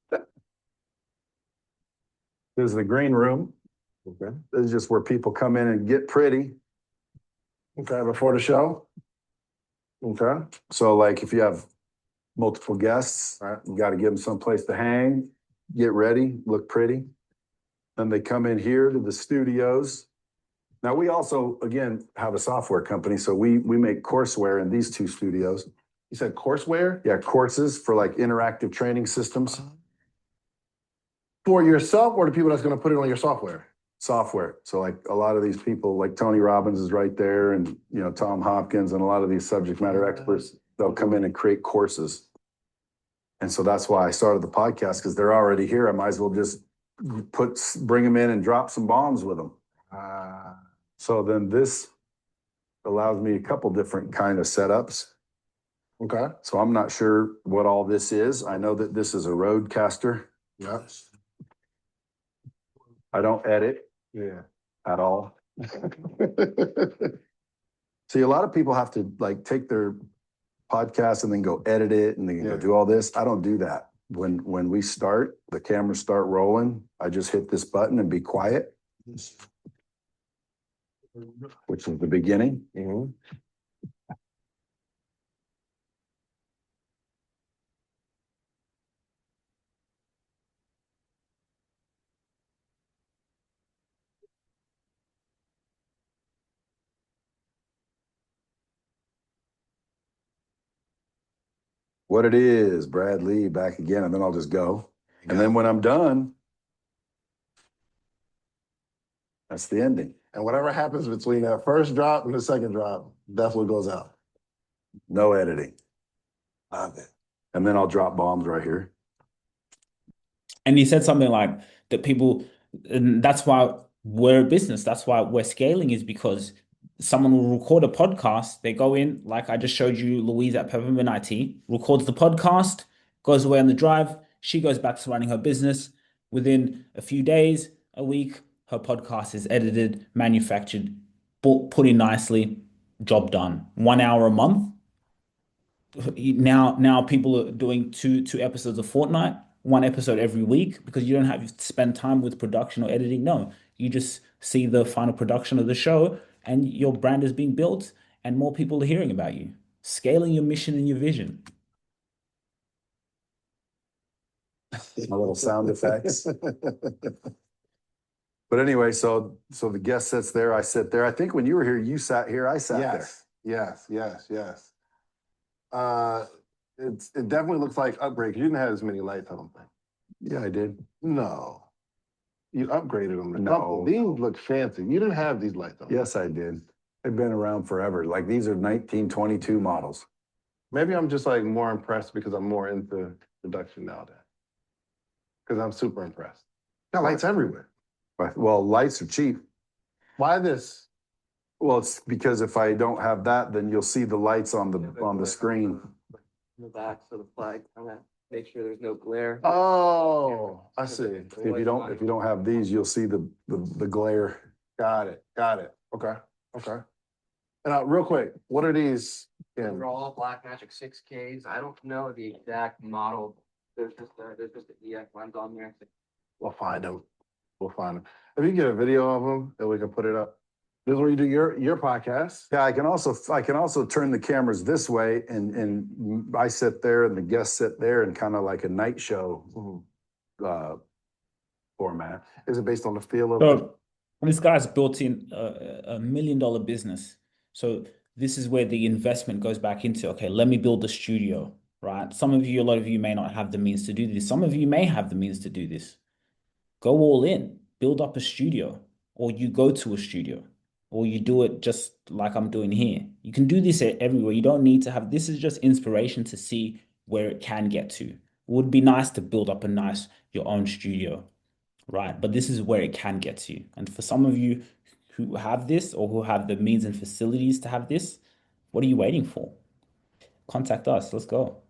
This is the green room. Okay. This is just where people come in and get pretty. Okay. Before the show. Okay. So like if you have multiple guests. Right. You got to give them someplace to hang, get ready, look pretty. Then they come in here to the studios. Now we also, again, have a software company, so we make courseware in these two studios. You said courseware? Yeah, courses for like interactive training systems. For yourself or the people that's going to put it on your software? Software. So like a lot of these people, like Tony Robbins is right there, and Tom Hopkins, and a lot of these subject matter experts, they'll come in and create courses. And so that's why I started the podcast, because they're already here. I might as well just bring them in and drop some bombs with them. So then this allows me a couple different kind of setups. Okay. So I'm not sure what all this is. I know that this is a Rodecaster. Yeah. I don't edit at all. See, a lot of people have to like take their podcast and then go edit it and then go do all this. I don't do that. When we start, the cameras start rolling, I just hit this button and be quiet, which is the beginning. What it is, Brad Lee back again, and then I'll just go. And then when I'm done, that's the ending. And whatever happens between that first drop and the second drop, that's what goes out. No editing. Love it. And then I'll drop bombs right here. And he said something like that people, and that's why we're a business. That's why we're scaling, is because someone will record a podcast. They go in, like I just showed you, Louise at Peppermint IT, records the podcast, goes away on the drive. She goes back to running her business. Within a few days, a week, her podcast is edited, manufactured, put in nicely, job done. 1 hour a month. Now people are doing two episodes a fortnight, one episode every week, because you don't have to spend time with production or editing. No, you just see the final production of the show and your brand is being built and more people are hearing about you. Scaling your mission and your vision. My little sound effects. But anyway, so the guest sits there, I sit there. I think when you were here, you sat here, I sat there. Yes. It definitely looks like upgrade. You didn't have as many lights, I don't think. Yeah, I did. No. You upgraded them. No. These look fancy. You didn't have these lights on. Yes, I did. They've been around forever. Like these are 1922 models. Maybe I'm just like more impressed because I'm more into production nowadays. Because I'm super impressed. Got lights everywhere. Well, lights are cheap. Why this? Well, it's because if I don't have that, then you'll see the lights on the screen. In the back, so the flag, I'm gonna make sure there's no glare. Oh, I see. If you don't have these, you'll see the glare. Got it. Okay. And real quick, what are these? They're all Blackmagic 6Ks. I don't know the exact model. There's just the EF lens on there. We'll find them. If you get a video of them, then we can put it up. This is where you do your podcast. Yeah, I can also turn the cameras this way, and I sit there, and the guests sit there, and kind of like a night show format. Is it based on the feel of? So this guy's built in a $1 million business. So this is where the investment goes back into, okay, let me build the studio, right? A lot of you may not have the means to do this. Some of you may have the means to do this. Go all in, build up a studio, or you go to a studio, or you do it just like I'm doing here. You can do this everywhere. You don't need to have, this is just inspiration to see where it can get to. It would be nice to build up your own studio, right? But this is where it can get to. And for some of you who have this or who have the means and facilities to have this, what are you waiting for? Contact us. Let's go.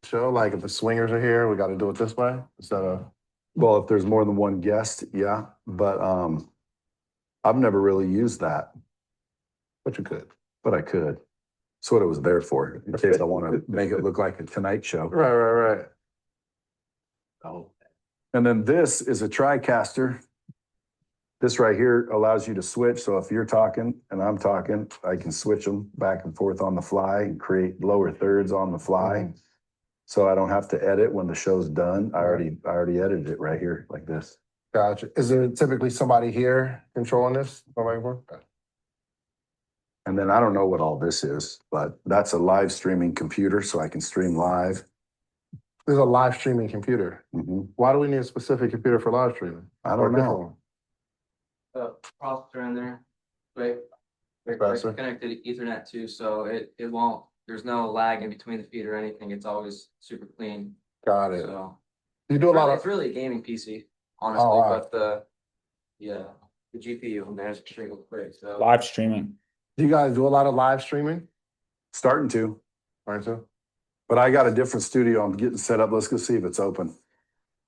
Show, like if the swingers are here, we got to do it this way instead of. Well, if there's more than one guest, yeah. But I've never really used that. But you could. But I could. That's what it was there for, in case I want to make it look like a Tonight Show. Right. Oh. And then this is a TriCaster. This right here allows you to switch. So if you're talking and I'm talking, I can switch them back and forth on the fly and create lower thirds on the fly. So I don't have to edit when the show's done. I already edited it right here like this. Gotcha. Is there typically somebody here controlling this? And then I don't know what all this is, but that's a live streaming computer, so I can stream live. There's a live streaming computer. Mhm. Why do we need a specific computer for live streaming? I Or don't a different know. one? Processor in there, right? Processor. Connected to Ethernet too, so it won't, there's no lag in between the feed or anything. It's always super clean. Got it. So You do a lot it's of. really a gaming PC, honestly, Oh, wow. but the GPU in there is extremely quick, so. Live streaming. Do you guys do a lot of live streaming? Starting to, Right, so. but I got a different studio. I'm getting set up. Let's go see if it's open.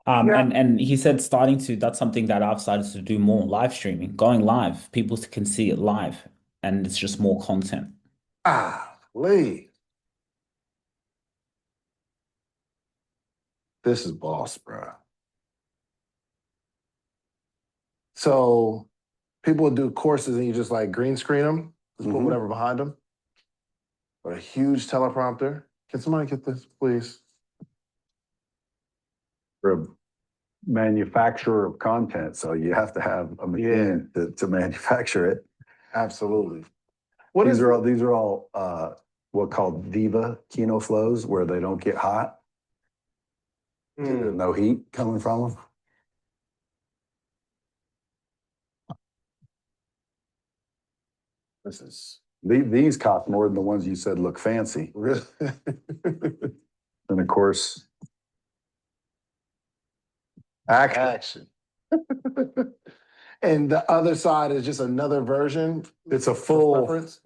Yeah. And he said that's something that I've started to do more, live streaming, going live. People can see it live, and it's just more content. Lee. This is boss, bro. So people would do courses and you just like green screen them, just put Mhm. whatever behind them. Or a huge teleprompter. Can somebody get this, please? For a manufacturer of content, so you have to have a machine to manufacture it. Absolutely. These are all what called Diva Kino flows, where they don't get hot. There's no heat coming from them. This is These cost more than the ones you said look fancy. really. And of course, action. Action. And the other side is just another version. It's a Preference?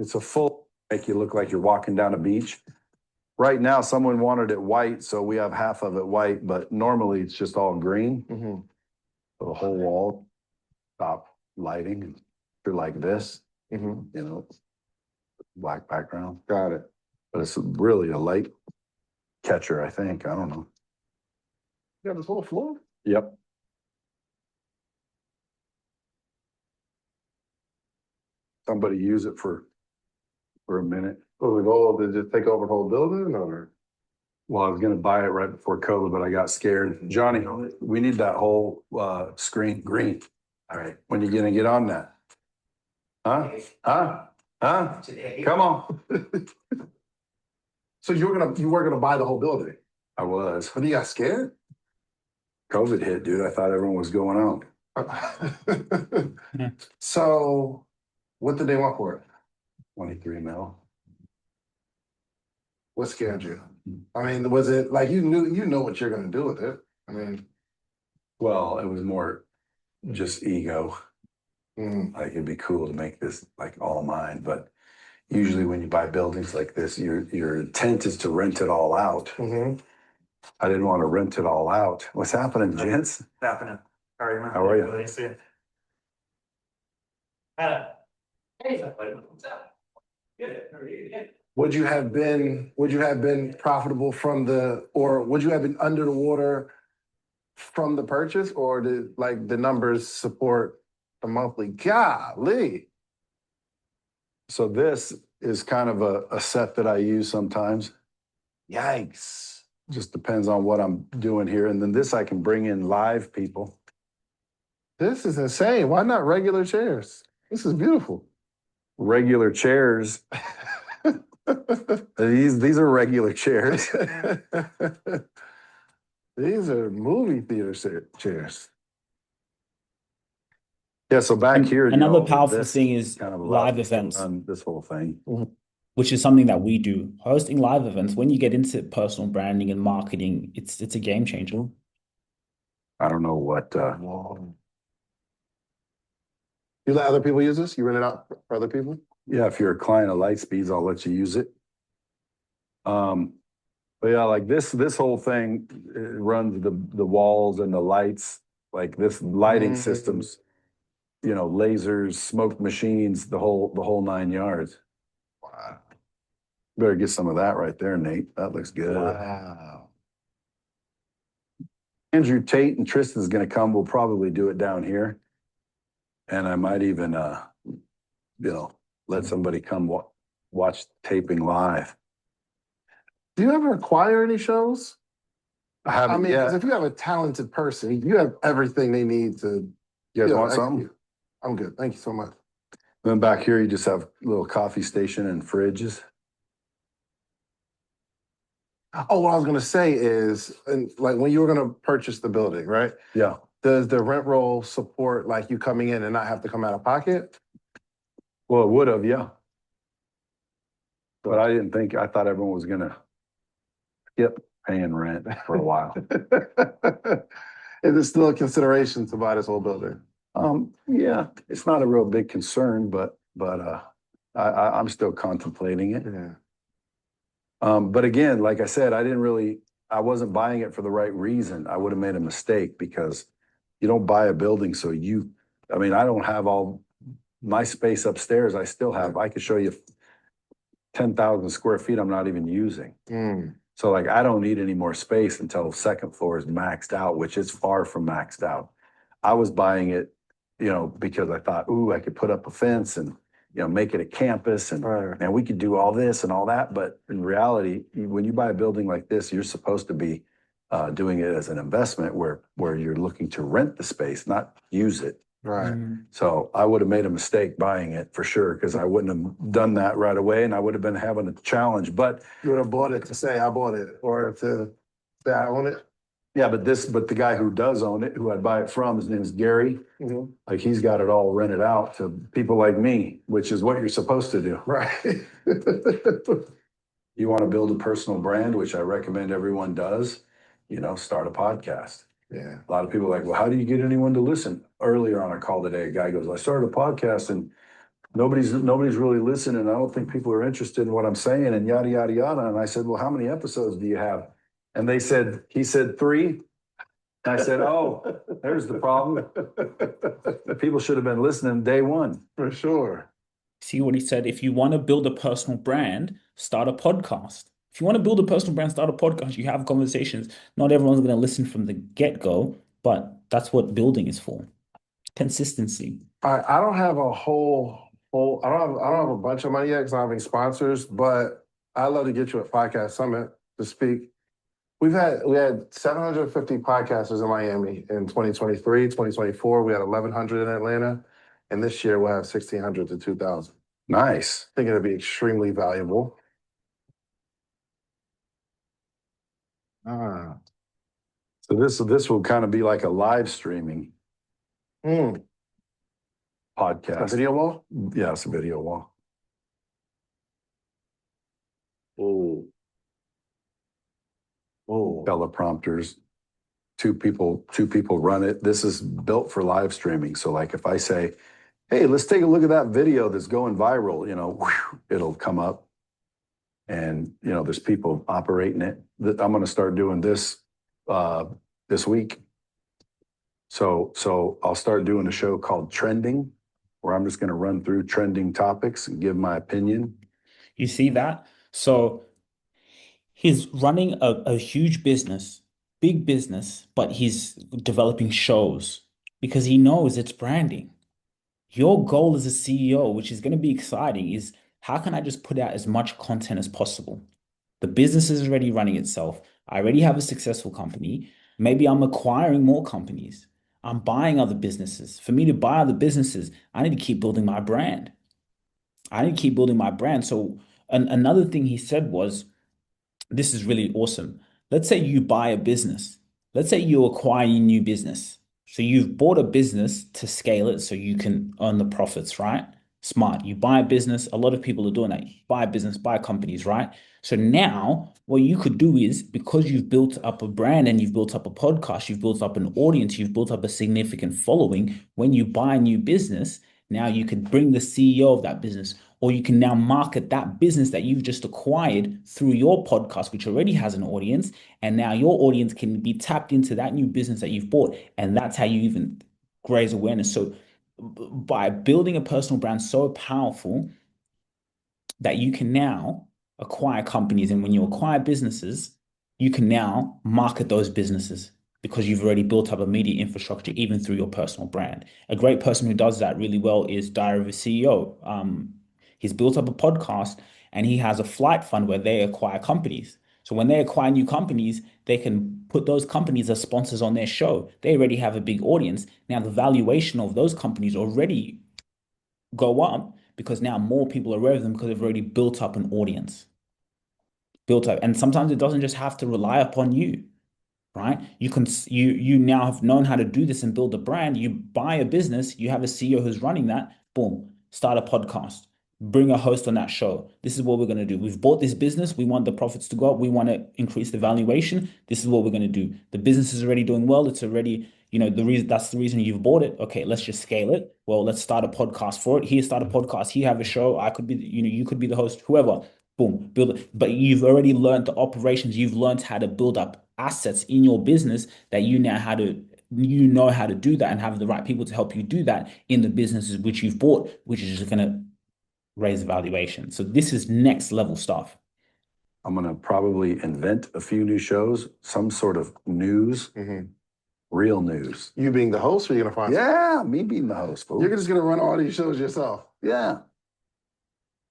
make you look like you're walking down a beach. Right now, someone wanted it white, so we have half of it white, but normally it's just all green. Mhm. So the whole wall, stop lighting, and they're like this, Mhm. you know, black background. Got it. But it's really a light catcher, I think. I don't know. You got this whole floor? Yep. Somebody use it for a minute. Was the goal to just take over the whole building or? Well, I was gonna buy it right before COVID, but I got scared. Johnny, we need that whole screen green. All right, when you gonna get on that? Huh? Huh? Come on. So you were gonna buy the whole building, I was. but you got scared? COVID hit, dude. I thought everyone was going out. So what did they want for it? 23 mil. What scared you? I mean, was it like you know what you're gonna do with it? I mean, Well, it was more just ego. mm, Like it'd be cool to make this like all mine, but usually when you buy buildings like this, your intent is to rent it all out. mhm. I didn't want to rent it all out. What's happening, gents? Happening. How are you, man? How are you? Good to see you. Hey, what's up? Good. How are you? Good. Would you have been profitable or would you have been under the water from the purchase, or did like the numbers support the monthly? Golly. So this is kind of a set that I use sometimes. Yikes. Just depends on what I'm doing here. And then this I can bring in live people. This is insane. Why not regular chairs? This is beautiful. Regular chairs. These are regular chairs. These are movie theater chairs. Yeah, so back here, you Another know, powerful this thing is kind of allows live me to events, run this whole thing. which is something that we do. Hosting live events, when you get into personal branding and marketing, it's a game changer. I don't know what You let other people use this? You rent it out for other people? yeah, if you're a client of Lightspeed's, I'll let you use it. But yeah, like this whole thing runs the walls and the lights, like this lighting systems, you know, lasers, smoke machines, the whole 9 yards. Wow. Better get some of that right there, Nate. That looks good. Wow. Andrew Tate and Tristan's gonna come. We'll probably do it down here. And I might even you know, let somebody come watch taping live. Do you ever acquire any shows? I I haven't mean, 'cause yet. if you have a talented person, you have everything they need to, You guys you know, want something? execute. I'm good. Thank you so much. Then back here, you just have a little coffee station and fridges. Oh, what I was gonna say is, and like when you were gonna purchase the building, right? Yeah. Does the rent roll support like you coming in and not have to come out of pocket? Well, it would have, yeah. But I thought everyone was gonna skip paying rent for a while. Is it still a consideration to buy this whole building? Yeah, it's not a real big concern, but I'm still contemplating it. Yeah. But again, like I said, I wasn't buying it for the right reason. I would have made a mistake because you don't buy a building I mean, I don't have all my space upstairs. I could show you 10,000 square feet I'm not even using. Mm. So like, I don't need any more space until the second floor is maxed out, which is far from maxed out. I was buying it, because I thought, ooh, I could put up a fence and, make it a campus and we could do all this and all that. But in reality, when you buy a building like this, you're supposed to be doing it as an investment where you're looking to rent the space, not use it. Right. So I would have made a mistake buying it for sure, because I wouldn't have done that right away and I would have been having a challenge. But You would have bought it to say I bought it or to say I own it. yeah, but the guy who does own it, who I'd buy it from, his name is Gary. Mhm. Like, he's got it all rented out to people like me, which is what you're supposed to do. Right. You want to build a personal brand, which I recommend everyone does, start a podcast. Yeah. A lot of people are like, well, how do you get anyone to listen? Earlier on a call today, a guy goes, I started a podcast and nobody's really listening. I don't think people are interested in what I'm saying and yada, yada, yada. And I said, well, how many episodes do you have? And he said 3. I said, oh, there's the problem. People should have been listening day one. For sure. See what he said? If you want to build a personal brand, start a podcast. If you want to build a personal brand, start a podcast. You have conversations. Not everyone's going to listen from the get-go, but that's what building is for. Consistency. I don't have a I don't have a bunch of money yet because I don't have any sponsors, but I'd love to get you at Podcast Summit to speak. We had 750 podcasters in Miami in 2023, 2024. We had 1,100 in Atlanta, and this year we'll have 1,600 to 2,000. Nice. I think it'll be extremely valuable. So this will kind of be like a live streaming A podcast. video wall? Yeah, it's a video wall. Oh. Oh. Teleprompters. Two people run it. This is built for live streaming. So like, if I say, hey, let's take a look at that video that's going viral, it'll come up. And there's people operating it. I'm going to start doing this this week. So I'll start doing a show called Trending, where I'm just going to run through trending topics and give my opinion. You see that? So he's running a huge business, big business, but he's developing shows because he knows it's branding. Your goal as a CEO, which is going to be exciting, is how can I just put out as much content as possible? The business is already running itself. I already have a successful company. Maybe I'm acquiring more companies. I'm buying other businesses. For me to buy other businesses, I need to keep building my brand. So another thing he said was, this is really awesome. Let's say you buy a business. Let's say you acquire a new business. So you've bought a business to scale it so you can earn the profits, right? Smart. You buy a business. A lot of people are doing that. You buy a business, buy companies, right? So now what you could do is, because you've built up a brand and you've built up a podcast, you've built up an audience, you've built up a significant following. When you buy a new business, now you could bring the CEO of that business, or you can now market that business that you've just acquired through your podcast, which already has an audience. And now your audience can be tapped into that new business that you've bought. And that's how you even raise awareness. So by building a personal brand so powerful that you can now acquire companies. And when you acquire businesses, you can now market those businesses because you've already built up a media infrastructure, even through your personal brand. A great person who does that really well is Diary of a CEO. He's built up a podcast and he has a flight fund where they acquire companies. So when they acquire new companies, they can put those companies as sponsors on their show. They already have a big audience. Now the valuation of those companies already go up because now more people are aware of them because they've already built up an audience. Built up. And sometimes it doesn't just have to rely upon you, right? You now have known how to do this and build a brand. You buy a business, you have a CEO who's running that, boom, start a podcast, bring a host on that show. This is what we're going to do. We've bought this business, we want the profits to go up, we want to increase the valuation. This is what we're going to do. The business is already doing well, it's already, the reason, that's the reason you've bought it. Okay, let's just scale it. Well, let's start a podcast for it. Here, start a podcast. Here, have a show. I could be, you could be the host, whoever. Boom, build it. But you've already learned the operations. You've learned how to build up assets in your business that you know how to do that and have the right people to help you do that in the businesses which you've bought, which is just going to raise the valuation. So this is next level stuff. I'm going to probably invent a few new shows, some sort of news, real news. You being the host, or you're gonna find? Yeah, me being the host. Fool. You're just gonna run all these shows yourself. Yeah.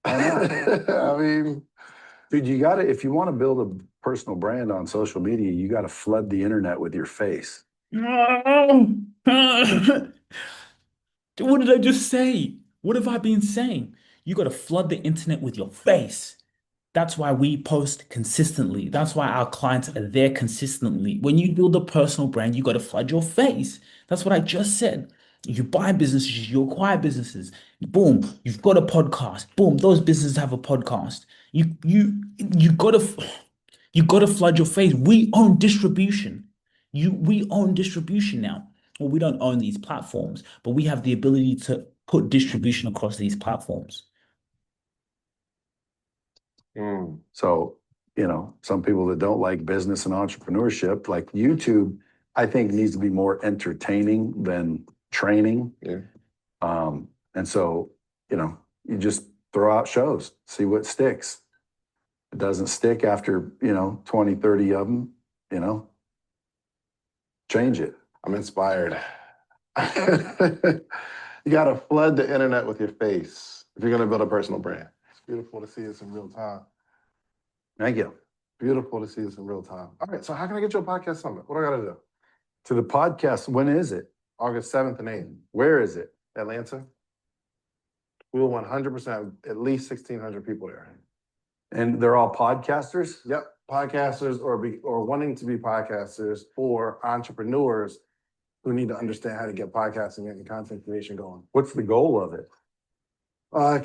I mean, dude, if you want to build a personal brand on social media, you got to flood the internet with your face. What did I just say? What have I been saying? You got to flood the internet with your face. That's why we post consistently. That's why our clients are there consistently. When you build a personal brand, you got to flood your face. That's what I just said. You buy businesses, you acquire businesses. Boom, you've got a podcast. Boom, those businesses have a podcast. You got to flood your face. We own distribution. We own distribution now. Well, we don't own these platforms, but we have the ability to put distribution across these platforms. So, some people that don't like business and entrepreneurship, like YouTube, I think needs to be more entertaining than training. Yeah. And so, you just throw out shows, see what sticks. It doesn't stick after, 20, 30 of them, change it. I'm inspired. You got to flood the internet with your face if you're going to build a personal brand. It's beautiful to see this in real time. Thank you. Beautiful to see this in real time. All right, so how can I get you a podcast summit? What do I got to do? To the podcast, when is it? August 7th and 8th. Where is it? Atlanta. We will 100%, at least 1,600 people there. And they're all podcasters? Yep, podcasters or wanting to be podcasters, or entrepreneurs who need to understand how to get podcasting and content creation going. What's the goal of it?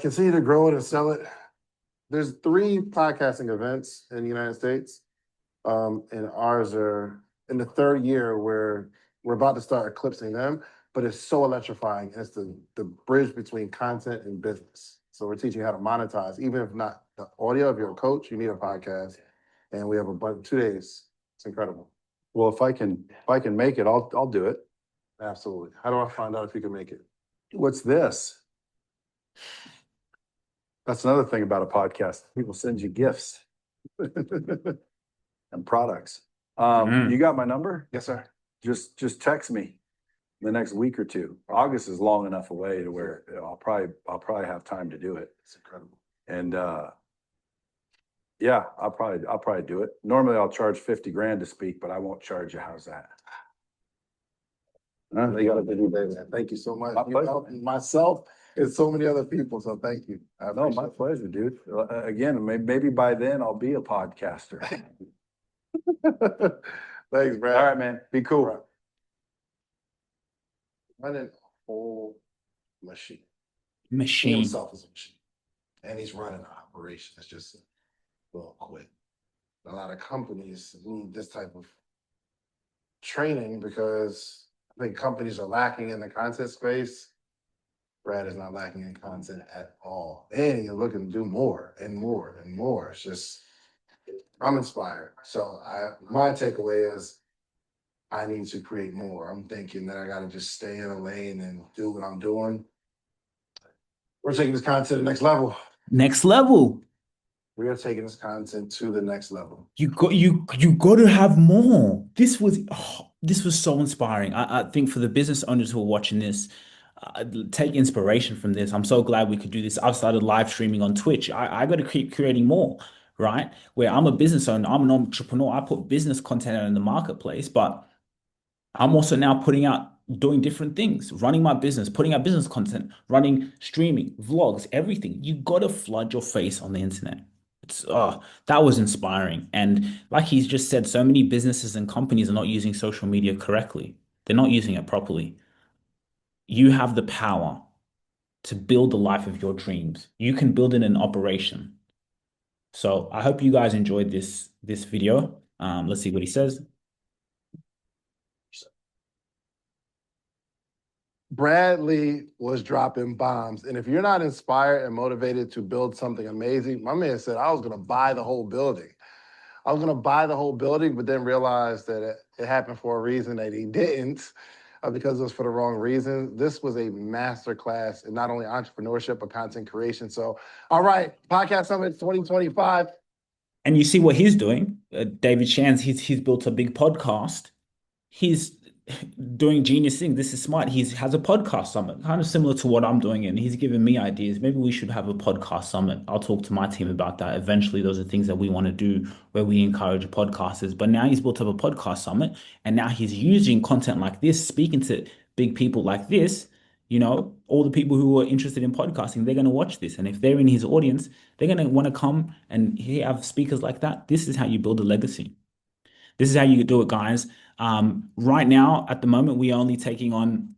Continue to grow it and sell it. There's 3 podcasting events in the United States, and ours are in the 3rd year where we're about to start eclipsing them, but it's so electrifying. And it's the bridge between content and business. So we're teaching you how to monetize, even if not the audio. If you're a coach, you need a podcast, and we have a bunch 2 days. It's incredible. Well, if I can make it, I'll do it. Absolutely. How do I find out if you can make it? What's this? That's another thing about a podcast. People send you gifts and products. You got my number? Yes, sir. Just text me the next week or 2. August is long enough away to where I'll probably have time to do it. It's incredible. And yeah, I'll probably do it. Normally I'll charge 50 grand to speak, but I won't charge you. How's that? You got a busy day, man. Thank you so much. My You pleasure. helped myself and so many other people, so thank you. No, my pleasure, dude. Again, maybe by then I'll be a podcaster. Thanks, Brad. All right, man. Be cool. Right. Running a whole machine. He himself is a machine. And he's running an operation. It's just a little quick. A lot of companies need this type of training because I think companies are lacking in the content space. Brad is not lacking in content at all. And you're looking to do more and more and more. It's just, I'm inspired. So my takeaway is I need to create more. I'm thinking that I got to just stay in a lane and do what I'm doing. We're taking this content to the next level. Next level. We are taking this content to the next level. You got to have more. This was so inspiring. I think for the business owners who are watching this, take inspiration from this. I'm so glad we could do this. I've started live streaming on Twitch. I got to keep creating more, right? Where I'm a business owner, I'm an entrepreneur, I put business content out in the marketplace, but I'm also now putting out, doing different things, running my business, putting out business content, running streaming, vlogs, everything. You got to flood your face on the internet. It's that was inspiring. And like he's just said, so many businesses and companies are not using social media correctly. They're not using it properly. You have the power to build the life of your dreams. You can build it in operation. So I hope you guys enjoyed this video. Let's see what he says. Bradley was dropping bombs. And if you're not inspired and motivated to build something amazing, my man said, I was going to buy the whole building. I was going to buy the whole building, but then realized that it happened for a reason that he didn't, because it was for the wrong reason. This was a masterclass in not only entrepreneurship, but content creation. So, all right, Podcast Summit 2025. And you see what he's doing. David Shands, he's built a big podcast. He's doing genius things. This is smart. He has a podcast summit, kind of similar to what I'm doing, and he's giving me ideas. Maybe we should have a podcast summit. I'll talk to my team about that. Eventually, those are things that we want to do where we encourage podcasters. But now he's built up a podcast summit, and now he's using content like this, speaking to big people like this. You know, all the people who are interested in podcasting, they're going to watch this. And if they're in his audience, they're going to want to come and have speakers like that. This is how you build a legacy. This is how you do it, guys. Right now, at the moment, we're only taking on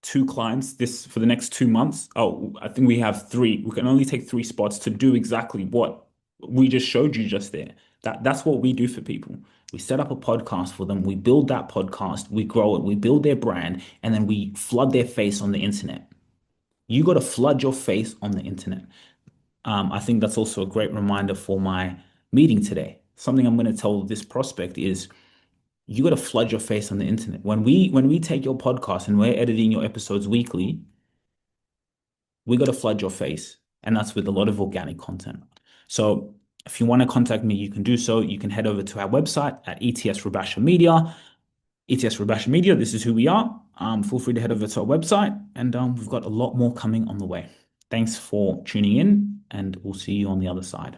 2 clients this for the next 2 months. Oh, I think we have 3. We can only take 3 spots to do exactly what we just showed you just there. That's what we do for people. We set up a podcast for them. We build that podcast. We grow it. We build their brand, and then we flood their face on the internet. You got to flood your face on the internet. I think that's also a great reminder for my meeting today. Something I'm going to tell this prospect is you got to flood your face on the internet. When we take your podcast and we're editing your episodes weekly, we got to flood your face, and that's with a lot of organic content. So if you want to contact me, you can do so. You can head over to our website at ETS Rubasha Media. ETS Rubasha Media, this is who we are. Feel free to head over to our website, and we've got a lot more coming on the way. Thanks for tuning in, and we'll see you on the other side.